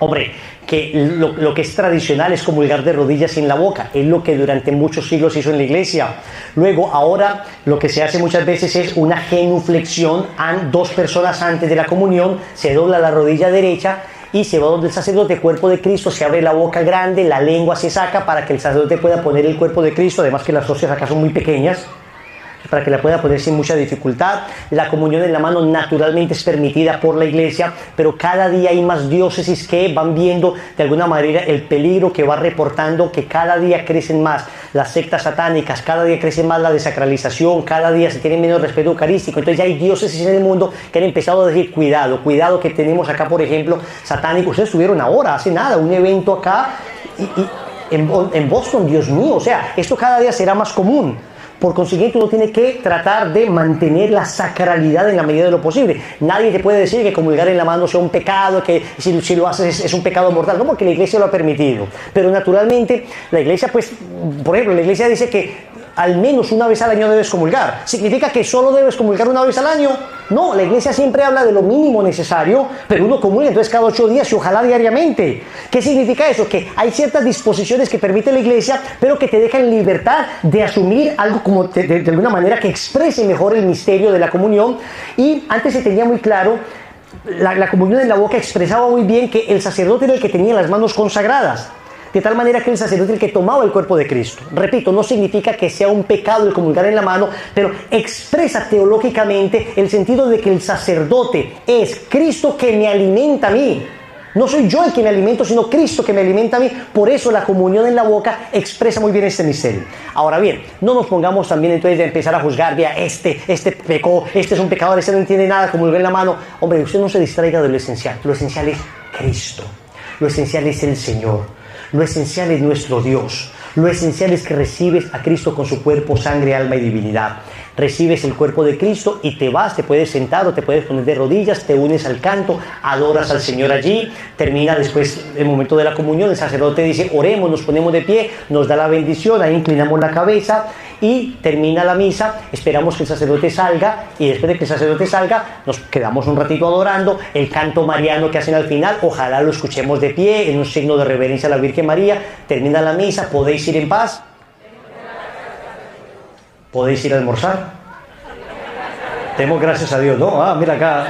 hombre, que lo que es tradicional es comulgar de rodillas en la boca, es lo que durante muchos siglos se hizo en la iglesia. Luego, ahora, lo que se hace muchas veces es una genuflexión, dos personas antes de la comunión, se dobla la rodilla derecha y se va donde el sacerdote, cuerpo de Cristo, se abre la boca grande, la lengua se saca para que el sacerdote pueda poner el cuerpo de Cristo, además que las hostias acá son muy pequeñas, para que la pueda poner sin mucha dificultad. La comunión en la mano naturalmente es permitida por la iglesia, pero cada día hay más diócesis que van viendo de alguna manera el peligro, que va reportando que cada día crecen más las sectas satánicas, cada día crece más la desacralización, cada día se tiene menos respeto eucarístico. Entonces ya hay diócesis en el mundo que han empezado a decir, cuidado que tenemos acá, por ejemplo, satánicos. Ustedes estuvieron ahora, hace nada, un evento acá en Boston, Dios mío, o sea, esto cada día será más común. Por consiguiente, uno tiene que tratar de mantener la sacralidad en la medida de lo posible. Nadie te puede decir que comulgar en la mano sea un pecado, que si lo haces es un pecado mortal, no, porque la iglesia lo ha permitido. Pero naturalmente, la iglesia, pues, por ejemplo, la iglesia dice que al menos una vez al año debes comulgar. ¿Significa que solo debes comulgar una vez al año? No, la iglesia siempre habla de lo mínimo necesario, pero uno comulga entonces cada 8 días y ojalá diariamente. ¿Qué significa eso? Que hay ciertas disposiciones que permite la iglesia, pero que te dejan libertad de asumir algo como de alguna manera que exprese mejor el misterio de la comunión. Y antes se tenía muy claro, la comunión en la boca expresaba muy bien que el sacerdote era el que tenía las manos consagradas. De tal manera que el sacerdote es el que tomaba el cuerpo de Cristo. Repito, no significa que sea un pecado el comulgar en la mano, pero expresa teológicamente el sentido de que el sacerdote es Cristo que me alimenta a mí. No soy yo el que me alimento, sino Cristo que me alimenta a mí. Por eso la comunión en la boca expresa muy bien este misterio. Ahora bien, no nos pongamos también entonces de empezar a juzgar, vea, este pecó, este es un pecador, este no entiende nada, comulgar en la mano. Hombre, usted no se distraiga de lo esencial. Lo esencial es Cristo. Lo esencial es el Señor. Lo esencial es nuestro Dios. Lo esencial es que recibes a Cristo con su cuerpo, sangre, alma y divinidad. Recibes el cuerpo de Cristo y te vas, te puedes sentar o te puedes poner de rodillas, te unes al canto, adoras al Señor allí, termina después el momento de la comunión, el sacerdote dice, oremos, nos ponemos de pie, nos da la bendición, ahí inclinamos la cabeza y termina la misa, esperamos que el sacerdote salga y después de que el sacerdote salga nos quedamos un ratito adorando, el canto mariano que hacen al final, ojalá lo escuchemos de pie en un signo de reverencia a la Virgen María, termina la misa, podéis ir en paz. ¿Podéis ir a almorzar? Demos gracias a Dios, ¿no? Ah, mira acá.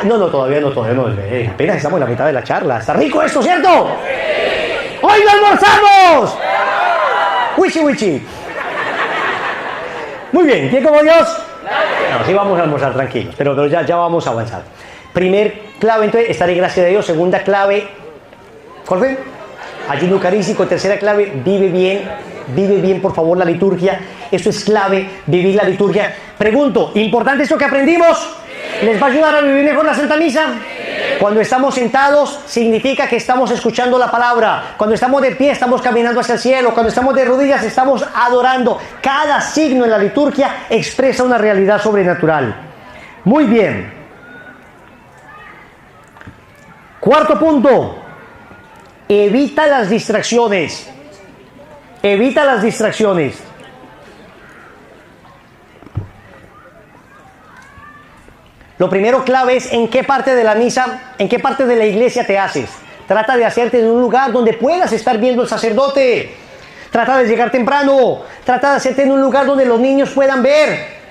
No, todavía no. Apenas estamos en la mitad de la charla. ¿Está rico esto, cierto? ¡Sí! ¡Hoy no almorzamos! ¡Wichi! Muy bien, ¿quién como Dios? No, sí vamos a almorzar tranquilos, pero ya vamos a avanzar. Primer clave, entonces, estar en gracia de Dios. Segunda clave, ¿cuál fue? Ayuno eucarístico. Tercera clave, vive bien, por favor, la liturgia. Esto es clave, vivir la liturgia. Pregunto, ¿importante esto que aprendimos? ¿Les va a ayudar a vivir mejor la Santa Misa? Cuando estamos sentados, significa que estamos escuchando la palabra. Cuando estamos de pie, estamos caminando hacia el cielo. Cuando estamos de rodillas, estamos adorando. Cada signo en la liturgia expresa una realidad sobrenatural. Muy bien. Cuarto punto. Evita las distracciones. Evita las distracciones. Lo primero clave es en qué parte de la misa, en qué parte de la iglesia te haces. Trata de hacerte en un lugar donde puedas estar viendo al sacerdote. Trata de llegar temprano. Trata de hacerte en un lugar donde los niños puedan ver.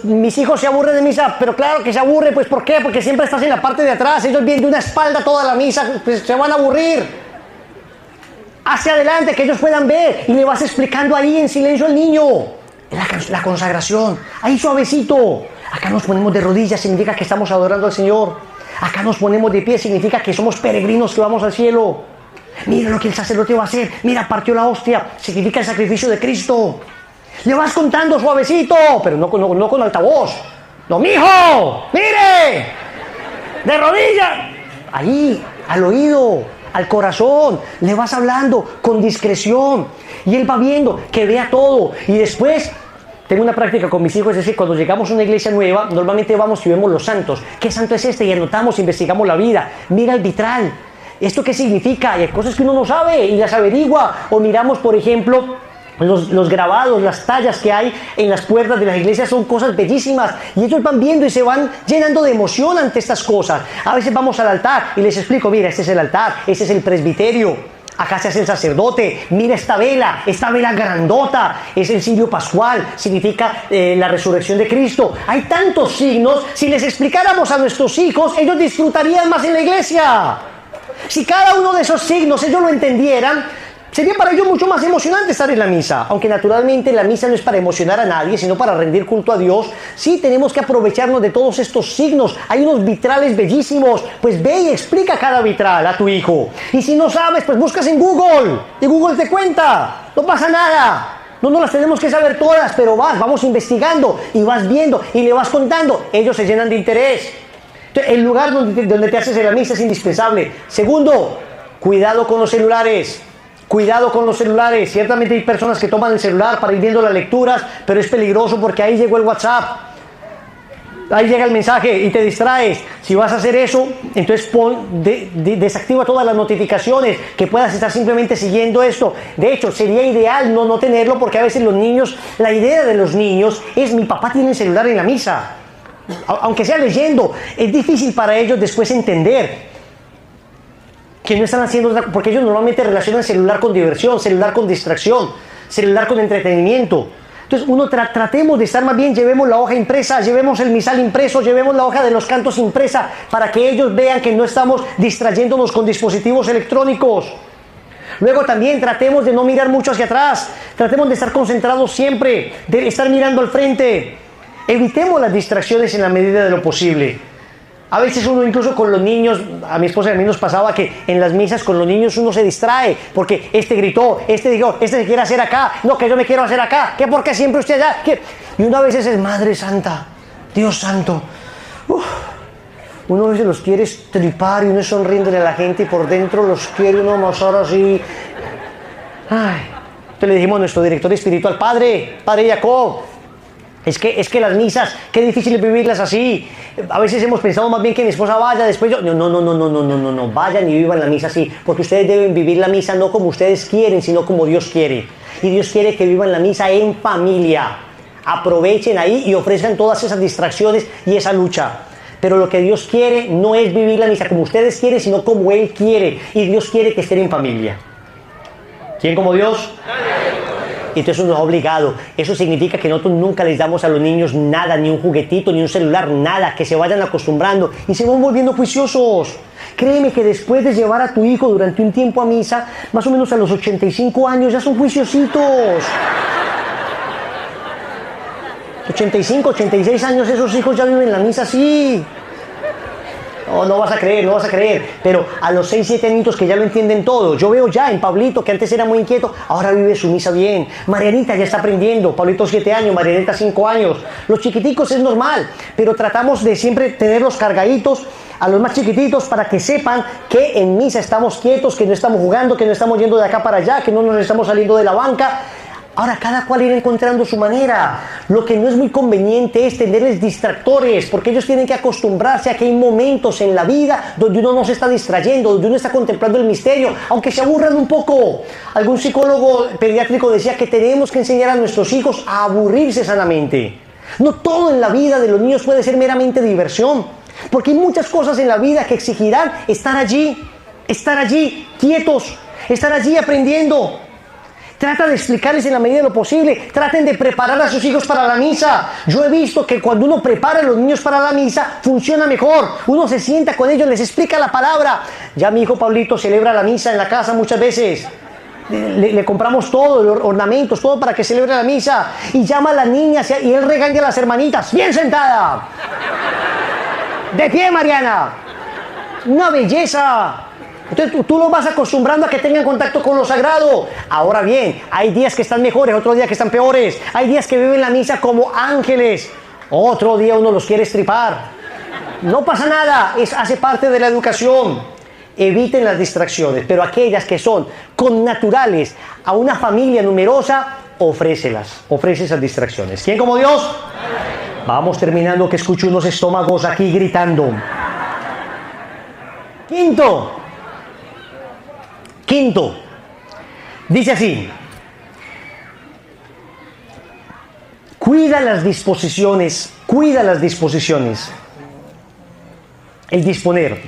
Mis hijos se aburren de misa, pero claro que se aburren, pues ¿por qué? Porque siempre estás en la parte de atrás, ellos vienen de una espalda toda la misa, pues se van a aburrir. Hacia adelante, que ellos puedan ver, y le vas explicando ahí en silencio al niño. La consagración, ahí suavecito. Acá nos ponemos de rodillas, significa que estamos adorando al Señor. Acá nos ponemos de pie, significa que somos peregrinos que vamos al cielo. Mira lo que el sacerdote va a hacer, mira, partió la hostia, significa el sacrificio de Cristo. Le vas contando suavecito, pero no con altavoz. ¡No, mijo! ¡Mire! ¡De rodillas! Ahí, al oído, al corazón. Le vas hablando con discreción. Y él va viendo, que vea todo. Y después, tengo una práctica con mis hijos, es decir, cuando llegamos a una iglesia nueva, normalmente vamos y vemos los santos. ¿Qué santo es este? Y anotamos, investigamos la vida. Mira el vitral. ¿Esto qué significa? Y hay cosas que uno no sabe y las averigua. O miramos, por ejemplo, los grabados, las tallas que hay en las puertas de las iglesias son cosas bellísimas y ellos van viendo y se van llenando de emoción ante estas cosas. A veces vamos al altar y les explico, mira, este es el altar, este es el presbiterio, acá se hace el sacerdote, mira esta vela grandota, es el cirio pascual, significa la resurrección de Cristo. Hay tantos signos, si les explicáramos a nuestros hijos, ellos disfrutarían más en la iglesia. Si cada uno de esos signos ellos lo entendieran, sería para ellos mucho más emocionante estar en la misa. Aunque naturalmente la misa no es para emocionar a nadie, sino para rendir culto a Dios. Sí tenemos que aprovecharnos de todos estos signos. Hay unos vitrales bellísimos. Pues ve y explica cada vitral a tu hijo. Y si no sabes, pues buscas en Google. Y Google te cuenta. No pasa nada. No las tenemos que saber todas, pero vamos investigando y vas viendo y le vas contando. Ellos se llenan de interés. Entonces, el lugar donde te haces en la misa es indispensable. Segundo, cuidado con los celulares. Cuidado con los celulares. Ciertamente hay personas que toman el celular para ir viendo las lecturas, pero es peligroso porque ahí llegó el WhatsApp. Ahí llega el mensaje y te distraes. Si vas a hacer eso, entonces desactiva todas las notificaciones, que puedas estar simplemente siguiendo esto. De hecho, sería ideal no tenerlo, porque a veces los niños, la idea de los niños es: mi papá tiene el celular en la misa. Aunque sea leyendo, es difícil para ellos después entender que no están haciendo, porque ellos normalmente relacionan celular con diversión, celular con distracción, celular con entretenimiento. Entonces tratemos de estar más bien, llevemos la hoja impresa, llevemos el misal impreso, llevemos la hoja de los cantos impresa, para que ellos vean que no estamos distrayéndonos con dispositivos electrónicos. Luego también tratemos de no mirar mucho hacia atrás, tratemos de estar concentrados siempre, de estar mirando al frente. Evitemos las distracciones en la medida de lo posible. A veces uno, incluso con los niños, a mi esposa y a mí nos pasaba que en las misas con los niños uno se distrae, porque este gritó, este dijo, este se quiere hacer acá, no, que yo me quiero hacer acá, que porque siempre usted allá, ¿qué? Y uno a veces es: Madre Santa, Dios Santo. Uno a veces los quiere estripar y uno sonriéndole a la gente y por dentro los quiere uno amasar así. Ay. Entonces le dijimos a nuestro director espiritual: Padre Jacob, es que las misas, qué difícil es vivirlas así. A veces hemos pensado más bien que mi esposa vaya, después yo... No, vayan y vivan la misa así, porque ustedes deben vivir la misa no como ustedes quieren, sino como Dios quiere. Y Dios quiere que vivan la misa en familia. Aprovechen ahí y ofrezcan todas esas distracciones y esa lucha. Pero lo que Dios quiere no es vivir la misa como ustedes quieren, sino como Él quiere. Y Dios quiere que estén en familia. ¿Quién como Dios? Entonces uno es obligado. Eso significa que nosotros nunca les damos a los niños nada, ni un juguetito, ni un celular, nada, que se vayan acostumbrando y se van volviendo juiciosos. Créeme que después de llevar a tu hijo durante un tiempo a misa, más o menos a los 85 años ya son juiciositos. 85, 86 años esos hijos ya viven la misa así. No vas a creer, pero a los 6, 7 añitos que ya lo entienden todo. Yo veo ya en Pablito, que antes era muy inquieto, ahora vive su misa bien. Marianita ya está aprendiendo, Pablito 7 años, Marianita 5 años. Los chiquiticos es normal, pero tratamos de siempre tenerlos cargaditos a los más chiquititos para que sepan que en misa estamos quietos, que no estamos jugando, que no estamos yendo de acá para allá, que no nos estamos saliendo de la banca. Ahora cada cual irá encontrando su manera. Lo que no es muy conveniente es tenerles distractores, porque ellos tienen que acostumbrarse a que hay momentos en la vida donde uno no se está distrayendo, donde uno está contemplando el misterio, aunque se aburran un poco. Algún psicólogo pediátrico decía que tenemos que enseñar a nuestros hijos a aburrirse sanamente. No todo en la vida de los niños puede ser meramente diversión, porque hay muchas cosas en la vida que exigirán estar allí. estar allí quietos, estar allí aprendiendo. Trata de explicarles en la medida de lo posible. Traten de preparar a sus hijos para la misa. Yo he visto que cuando uno prepara a los niños para la misa, funciona mejor. Uno se sienta con ellos, les explica la palabra. Ya mi hijo Pablito celebra la misa en la casa muchas veces. Le compramos todo, los ornamentos, todo para que celebre la misa. Y llama a las niñas y él regaña a las hermanitas. ¡Bien sentada! ¡De pie, Mariana! ¡Una belleza! Entonces tú los vas acostumbrando a que tengan contacto con lo sagrado. Ahora bien, hay días que están mejores, otros días que están peores. Hay días que viven la misa como ángeles. Otro día uno los quiere estripar. No pasa nada, hace parte de la educación. Eviten las distracciones, pero aquellas que son connaturales a una familia numerosa, ofrece esas distracciones. ¿Quién como Dios? Vamos terminando, que escucho unos estómagos aquí gritando. Quinto, dice así: cuida las disposiciones, el disponer,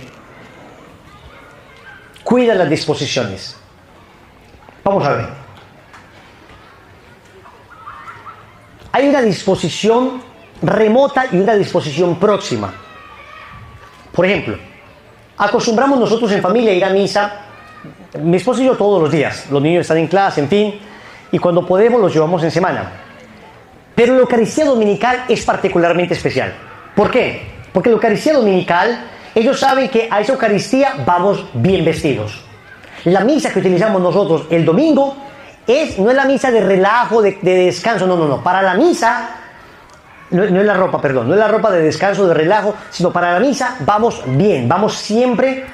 cuida las disposiciones. Vamos a ver. Hay una disposición remota y una disposición próxima. Por ejemplo, acostumbramos nosotros en familia a ir a misa, mi esposo y yo todos los días. Los niños están en clase, en fin, y cuando podemos los llevamos en semana. Pero la Eucaristía Dominical es particularmente especial. ¿Por qué? Porque la Eucaristía Dominical, ellos saben que a esa Eucaristía vamos bien vestidos. La misa que utilizamos nosotros el domingo no es la misa de relajo, de descanso, no. Para la misa, no es la ropa, perdón, no es la ropa de descanso, de relajo, sino para la misa vamos bien, vamos siempre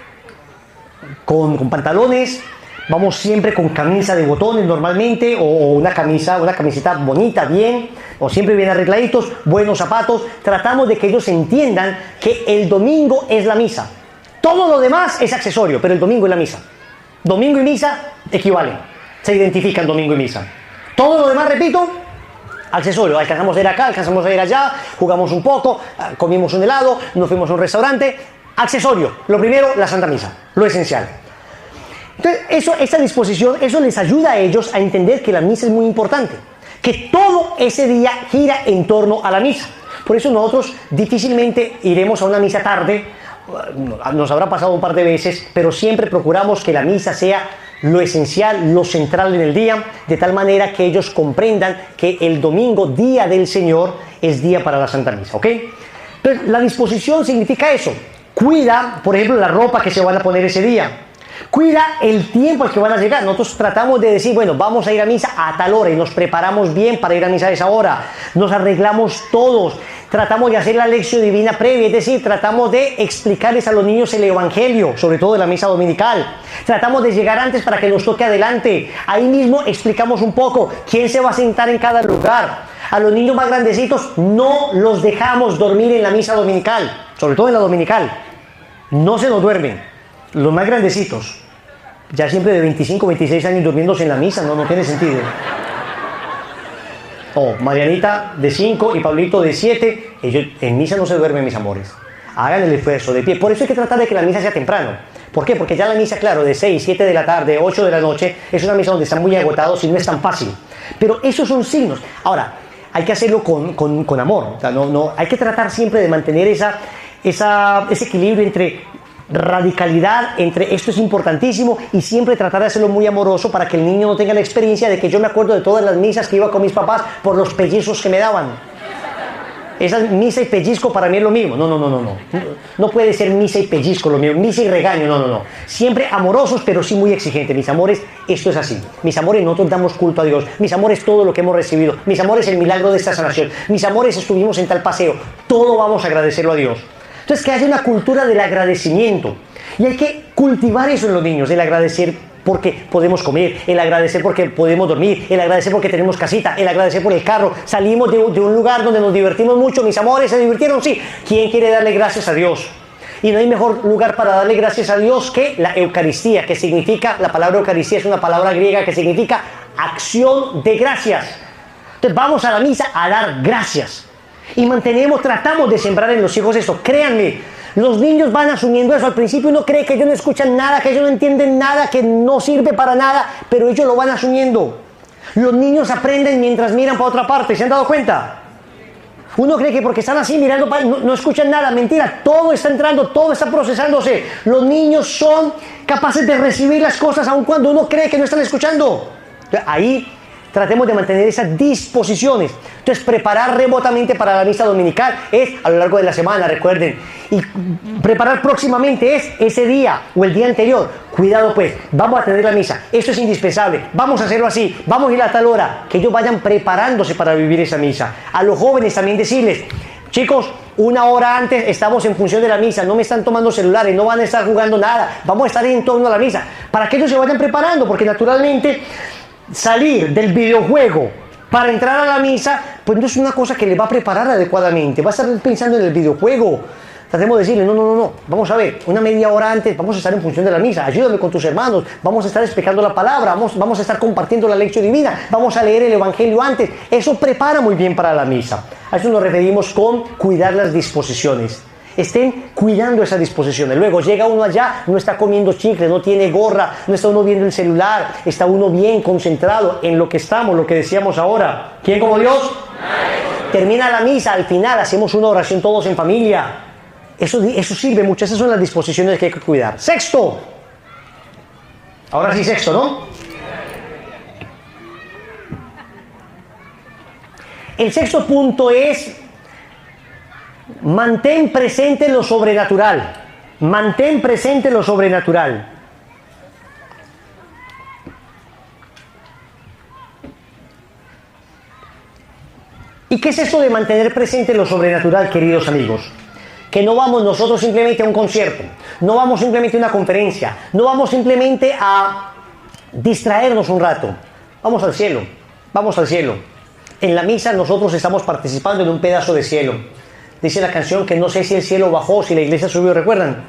con pantalones, vamos siempre con camisa de botones normalmente, o una camiseta bonita, bien, o siempre bien arregladitos, buenos zapatos. Tratamos de que ellos entiendan que el domingo es la misa. Todo lo demás es accesorio, pero el domingo es la misa. Domingo y misa equivalen, se identifican domingo y misa. Todo lo demás, repito, accesorio. Alcanzamos a ir acá, alcanzamos a ir allá, jugamos un poco, comimos un helado, nos fuimos a un restaurante. Accesorio, lo primero, la Santa Misa, lo esencial. Entonces, esa disposición, eso les ayuda a ellos a entender que la misa es muy importante, que todo ese día gira en torno a la misa. Por eso nosotros difícilmente iremos a una misa tarde, nos habrá pasado un par de veces, pero siempre procuramos que la misa sea lo esencial, lo central en el día, de tal manera que ellos comprendan que el domingo, día del Señor, es día para la Santa Misa, ¿ok? Entonces, la disposición significa eso. Cuida, por ejemplo, la ropa que se van a poner ese día. Cuida el tiempo al que van a llegar. Nosotros tratamos de decir, bueno, vamos a ir a misa a tal hora y nos preparamos bien para ir a misa a esa hora. Nos arreglamos todos. Tratamos de hacer la lección divina previa, es decir, tratamos de explicarles a los niños el Evangelio, sobre todo de la misa dominical. Tratamos de llegar antes para que nos toque adelante. Ahí mismo explicamos un poco quién se va a sentar en cada lugar. A los niños más grandecitos no los dejamos dormir en la misa dominical, sobre todo en la dominical. No se nos duermen. Los más grandecitos, ya siempre de 25, 26 años durmiéndose en la misa, no tiene sentido. Marianita de 5 y Pablito de 7, ellos en misa no se duermen, mis amores. Hagan el esfuerzo de pie. Por eso hay que tratar de que la misa sea temprano. ¿Por qué? Porque ya la misa, claro, de 6, 7 de la tarde, 8 de la noche, es una misa donde están muy agotados y no es tan fácil. Pero esos son signos. Ahora, hay que hacerlo con amor. O sea, hay que tratar siempre de mantener ese equilibrio entre radicalidad, entre esto es importantísimo, y siempre tratar de hacerlo muy amoroso para que el niño no tenga la experiencia de que yo me acuerdo de todas las misas que iba con mis papás por los pellizcos que me daban. Esa misa y pellizco para mí es lo mismo. No puede ser misa y pellizco lo mismo, misa y regaño, no. Siempre amorosos, pero sí muy exigentes. Mis amores, esto es así. Mis amores, nosotros damos culto a Dios. Mis amores, todo lo que hemos recibido. Mis amores, el milagro de esta sanación. Mis amores, estuvimos en tal paseo. Todo vamos a agradecerlo a Dios. Entonces, que haya una cultura del agradecimiento. Y hay que cultivar eso en los niños, el agradecer porque podemos comer, el agradecer porque podemos dormir, el agradecer porque tenemos casita, el agradecer por el carro. Salimos de un lugar donde nos divertimos mucho, mis amores, ¿se divirtieron? Sí. ¿Quién quiere darle gracias a Dios? Y no hay mejor lugar para darle gracias a Dios que la Eucaristía, que significa, la palabra Eucaristía es una palabra griega que significa acción de gracias. Entonces vamos a la misa a dar gracias. Y tratamos de sembrar en los hijos eso. Créanme, Los niños van asumiendo eso. Al principio uno cree que ellos no escuchan nada, que ellos no entienden nada, que no sirve para nada, pero ellos lo van asumiendo. Los niños aprenden mientras miran para otra parte. ¿Se han dado cuenta? Uno cree que porque están así mirando no escuchan nada. Mentira, todo está entrando, todo está procesándose. Los niños son capaces de recibir las cosas aun cuando uno cree que no están escuchando. Ahí tratemos de mantener esas disposiciones. Entonces, preparar remotamente para la misa dominical es a lo largo de la semana, recuerden. Y preparar próximamente es ese día o el día anterior. Cuidado pues, vamos a tener la misa. Esto es indispensable. Vamos a hacerlo así. Vamos a ir a tal hora. Que ellos vayan preparándose para vivir esa misa. A los jóvenes también decirles, chicos, una hora antes estamos en función de la misa, no me están tomando celulares, no van a estar jugando nada, vamos a estar en torno a la misa. Para que ellos se vayan preparando, porque naturalmente salir del videojuego para entrar a la misa, pues no es una cosa que le va a preparar adecuadamente, va a estar pensando en el videojuego. Tratemos de decirle, no, vamos a ver, una media hora antes vamos a estar en función de la misa, ayúdame con tus hermanos, vamos a estar explicando la palabra, vamos a estar compartiendo la lección divina, vamos a leer el evangelio antes. Eso prepara muy bien para la misa. A eso nos referimos con cuidar las disposiciones. Estén cuidando esas disposiciones. Luego llega uno allá, no está comiendo chicle, no tiene gorra, no está uno viendo el celular, está uno bien concentrado en lo que estamos, lo que decíamos ahora. ¿Quién como Dios? Termina la misa, al final hacemos una oración todos en familia. Eso sirve mucho, esas son las disposiciones que hay que cuidar. Sexto. Ahora sí, sexto, ¿no? El sexto punto es: mantén presente lo sobrenatural. Mantén presente lo sobrenatural. ¿Y qué es esto de mantener presente lo sobrenatural, queridos amigos? Que no vamos nosotros simplemente a un concierto, no vamos simplemente a una conferencia, no vamos simplemente a distraernos un rato. Vamos al cielo, vamos al cielo. En la misa nosotros estamos participando en un pedazo de cielo. Dice la canción que no sé si el cielo bajó o si la iglesia subió, ¿recuerdan?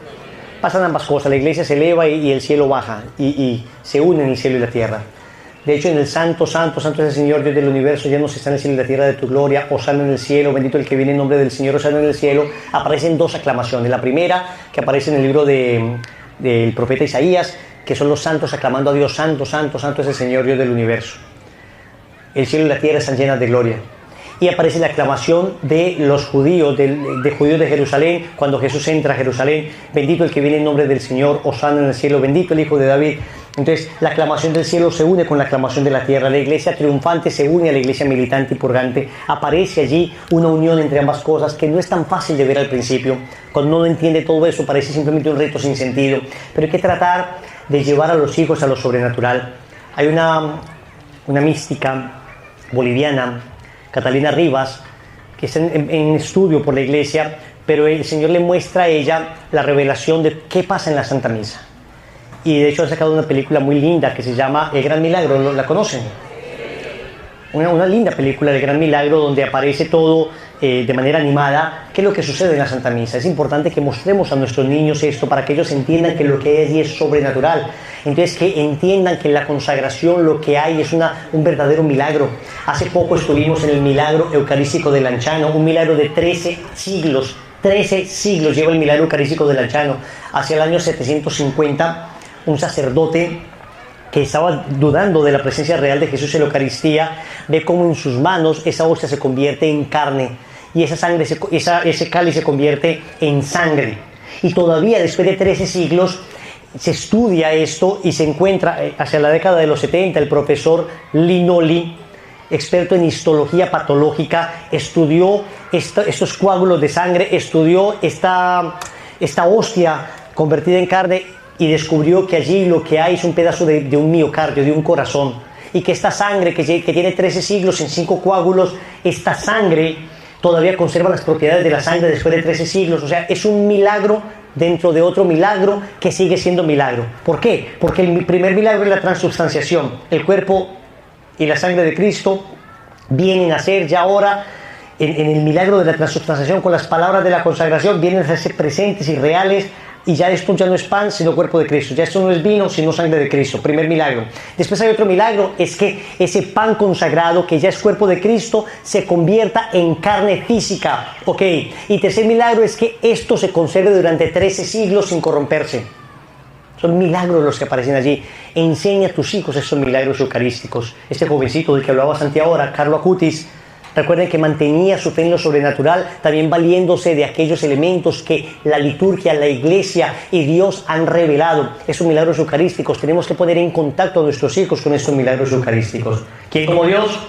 Pasan ambas cosas, la iglesia se eleva y el cielo baja y se unen el cielo y la tierra. De hecho, en el santo, santo, santo es el Señor Dios del universo, llenos está en el cielo y la tierra de tu gloria, hosana en el cielo, bendito el que viene en nombre del Señor, hosana en el cielo. Aparecen dos aclamaciones. La primera, que aparece en el libro del profeta Isaías, que son los santos aclamando a Dios, santo, santo, santo es el Señor Dios del universo. El cielo y la tierra están llenas de gloria. Y aparece la aclamación de los judíos, de judíos de Jerusalén, cuando Jesús entra a Jerusalén, bendito el que viene en nombre del Señor, hosana en el cielo, bendito el Hijo de David. Entonces, la aclamación del cielo se une con la aclamación de la tierra. La iglesia triunfante se une a la iglesia militante y purgante. Aparece allí una unión entre ambas cosas que no es tan fácil de ver al principio. Cuando uno no entiende todo eso, parece simplemente un reto sin sentido. Pero hay que tratar de llevar a los hijos a lo sobrenatural. Hay una mística boliviana, Catalina Rivas, que está en estudio por la iglesia, pero el Señor le muestra a ella la revelación de qué pasa en la Santa Misa. Y de hecho ha sacado una película muy linda que se llama El Gran Milagro, ¿la conocen? Una linda película, El Gran Milagro, donde aparece todo de manera animada, qué es lo que sucede en la Santa Misa. Es importante que mostremos a nuestros niños esto para que ellos entiendan que lo que hay allí es sobrenatural. Entonces, que entiendan que en la consagración lo que hay es un verdadero milagro. Hace poco estuvimos en el milagro eucarístico de Lanciano, un milagro de 13 siglos. 13 siglos lleva el milagro eucarístico de Lanciano. Hacia el año 750, un sacerdote que estaba dudando de la presencia real de Jesús en la Eucaristía, ve cómo en sus manos esa hostia se convierte en carne y esa sangre, ese cáliz se convierte en sangre. Y todavía después de 13 siglos se estudia esto y se encuentra, hacia la década de los 70, el profesor Linoli, experto en histología patológica, estudió estos coágulos de sangre, estudió esta hostia convertida en carne y descubrió que allí lo que hay es un pedazo de un miocardio, de un corazón, y que esta sangre que tiene 13 siglos en 5 coágulos, esta sangre todavía conserva las propiedades de la sangre después de 13 siglos. O sea, es un milagro dentro de otro milagro que sigue siendo milagro. ¿Por qué? Porque el primer milagro es la transubstanciación. El cuerpo y la sangre de Cristo vienen a ser ya ahora, en el milagro de la transubstanciación, con las palabras de la consagración, vienen a ser presentes y reales y ya esto ya no es pan sino cuerpo de Cristo, ya esto no es vino sino sangre de Cristo, primer milagro. Después hay otro milagro, es que ese pan consagrado que ya es cuerpo de Cristo se convierta en carne física, ok. Y tercer milagro es que esto se conserve durante 13 siglos sin corromperse. Son milagros los que aparecen allí. Enseña a tus hijos esos milagros eucarísticos. Este jovencito del que hablaba Santi ahora, Carlo Acutis, recuerden que mantenía su fe en lo sobrenatural, también valiéndose de aquellos elementos que la liturgia, la iglesia y Dios han revelado. Esos milagros eucarísticos, tenemos que poner en contacto a nuestros hijos con estos milagros eucarísticos. ¿Quién como Dios?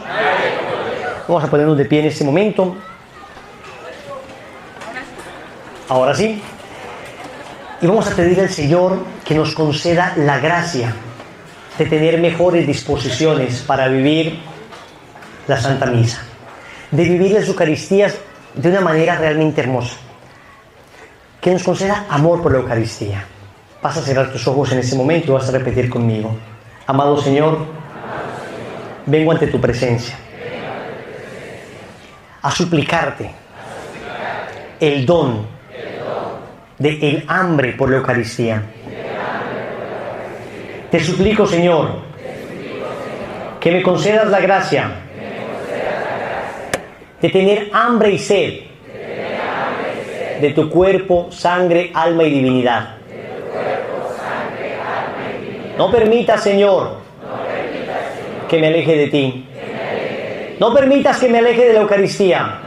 Vamos a ponernos de pie en este momento. Ahora sí. Y vamos a pedirle al Señor que nos conceda la gracia de tener mejores disposiciones para vivir la Santa Misa, de vivir las Eucaristías de una manera realmente hermosa. Que nos conceda amor por la Eucaristía. Vas a cerrar tus ojos en ese momento y vas a repetir conmigo. Amado Señor, vengo ante tu presencia a suplicarte el don del hambre por la Eucaristía. Te suplico, Señor, que me concedas la gracia de tener hambre y sed de tu cuerpo, sangre, alma y divinidad. No permitas, Señor, que me aleje de ti. No permitas que me aleje de la Eucaristía.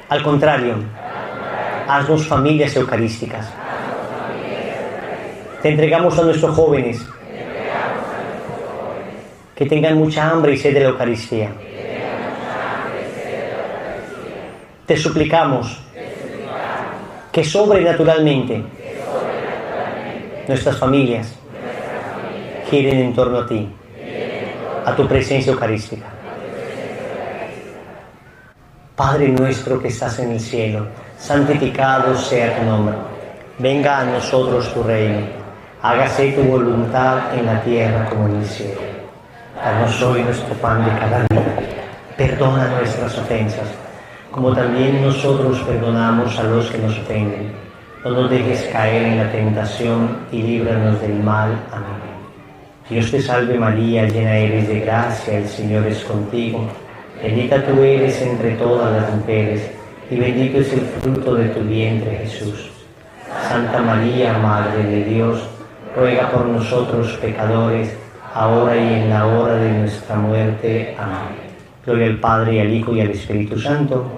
Al contrario, haznos familias eucarísticas. Te entregamos a nuestros jóvenes que tengan mucha hambre y sed de la Eucaristía. Te suplicamos que sobrenaturalmente nuestras familias giren en torno a ti, a tu presencia eucarística. Padre nuestro que estás en el cielo, santificado sea tu nombre. Venga a nosotros tu reino. Hágase tu voluntad en la tierra como en el cielo. Danos hoy nuestro pan de cada día. Perdona nuestras ofensas, como también nosotros perdonamos a los que nos ofenden. No nos dejes caer en la tentación y líbranos del mal. Amén. Dios te salve María, llena eres de gracia, el Señor es contigo. Bendita tú eres entre todas las mujeres, y bendito es el fruto de tu vientre, Jesús. Santa María, Madre de Dios, ruega por nosotros pecadores, ahora y en la hora de nuestra muerte. Amén. Gloria al Padre, y al Hijo, y al Espíritu Santo.